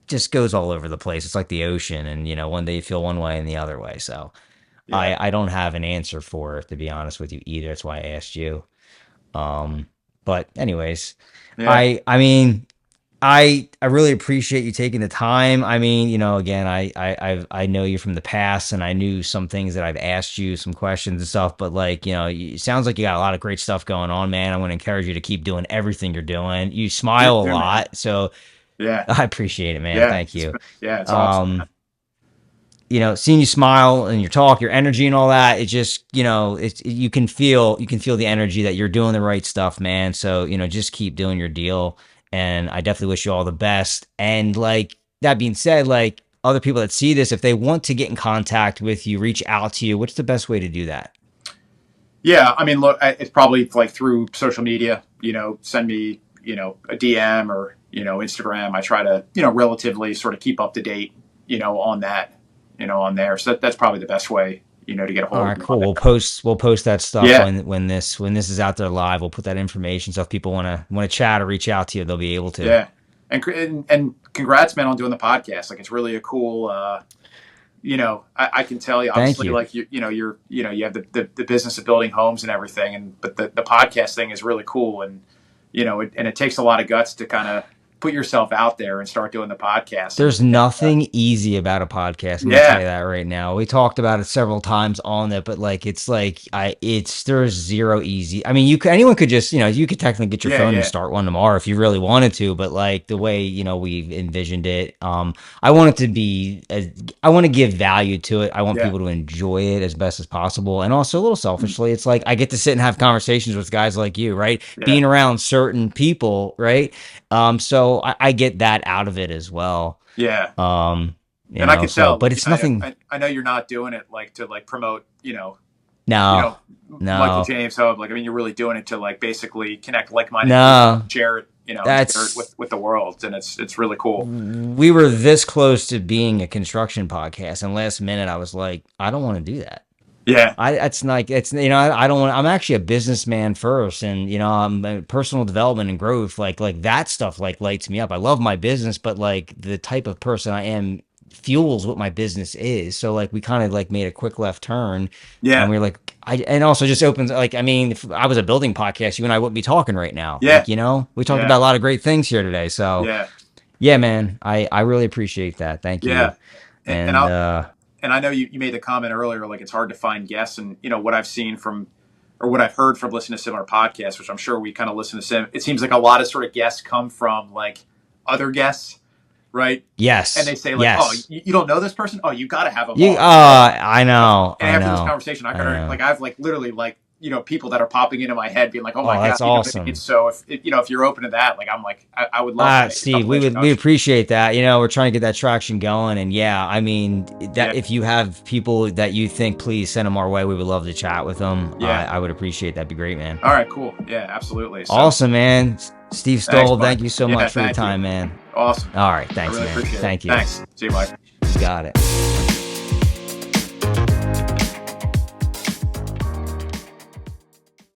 just goes all over the place. It's like the ocean, and one day you feel one way and the other way. So yeah, I don't have an answer for it, to be honest with you either. That's why I asked you. Um, but anyways, yeah, I mean, I really appreciate you taking the time. I mean, again, I know you from the past, and I knew some things that I've asked you, some questions and stuff. But like, it sounds like you got a lot of great stuff going on, man. I want to encourage you to keep doing everything you're doing. You you smile a too, man. lot, so Yeah, I appreciate it, man. yeah, Thank you. it's awesome, man. Um, seeing you smile and your talk, your energy and all that, it just, you can feel the energy that you're doing the right stuff, man. So, just keep doing your deal. And I definitely wish you all the best. And like that being said, like other people that see this, if they want to get in contact with you, reach out to you, what's the best way to do that? Yeah, I mean, look, it's probably like through social media. Send me a DM or Instagram. I try to relatively sort of keep up to date on that on there. So that's probably the best way to get a All hold of right, me on cool. We'll there. post that stuff Yeah, when this is out there live. We'll put that information. So if people want to chat or reach out to you, they'll be able to. yeah, and congrats, man, on doing the podcast. Like it's really a cool. I can tell you, Thank obviously, you. like you have the business of building homes and everything, but the podcast thing is really cool, and it takes a lot of guts to kind of put yourself out there and start doing the podcast, There's nothing easy about a podcast. I'm gonna tell yeah, you that right now. We talked about it several times on it, but there's zero easy. I mean, anyone could just, you could technically get your yeah, phone and yeah, start one tomorrow if you really wanted to, but like the way, we've envisioned it, I want it to be, I want to give value to it. I want yeah, people to enjoy it as best as possible. And also a little selfishly, it's like I get to sit and have conversations with guys like you, right? yeah, Being around certain people, right? So I get that out of it as well. yeah. Um, And I can so, tell, but like, it's nothing. I know you're not doing it like to like promote, you No, know, Michael no, James Hub. Like, I mean, you're really doing it to like basically connect like-minded people, no. share it, share it That's with the world, and it's really cool. we were this close to being a construction podcast, and last minute I was like, I don't want to do that. Yeah, It's like it's I don't want. I'm actually a businessman first, and I'm personal development and growth. Like that stuff like lights me up. I love my business, but like the type of person I am fuels what my business is. So like we kind of like made a quick left turn, and yeah, we were like, and also just opens, like, I mean, if I was a building podcast, you and I wouldn't be talking right now. Yeah. Like, you know, we talked Yeah. about a lot of great things here today. So Yeah. yeah, man, I really appreciate that. Thank you. Yeah. And And I know you made the comment earlier, like it's hard to find guests, and you know what I've seen from, or what I've heard from listening to similar podcasts, which I'm sure we kind of listen to. It seems like a lot of sort of guests come from like other guests, right? yes. And they say like, yes. oh, you don't know this person? Oh, you got to have them. I know. And I after know. this conversation, I've like literally like, you know, people that are popping into my head being like, oh my God, that's awesome. And so if you're open to that, like, I'm like, I would love to. Steve, we appreciate that. You know, we're trying to get that traction going. And yeah, I mean, if you have people that you think, please send them our way. We would love to chat with them. Yeah. I would appreciate that. Be great, man. All right, cool. Yeah, absolutely. So, awesome, man. Steve Stulb, thank you so much for the thank time, you. man. Awesome. All right. Thanks, I really man. appreciate it. Thank you. Thanks. See you, Mike. You got it.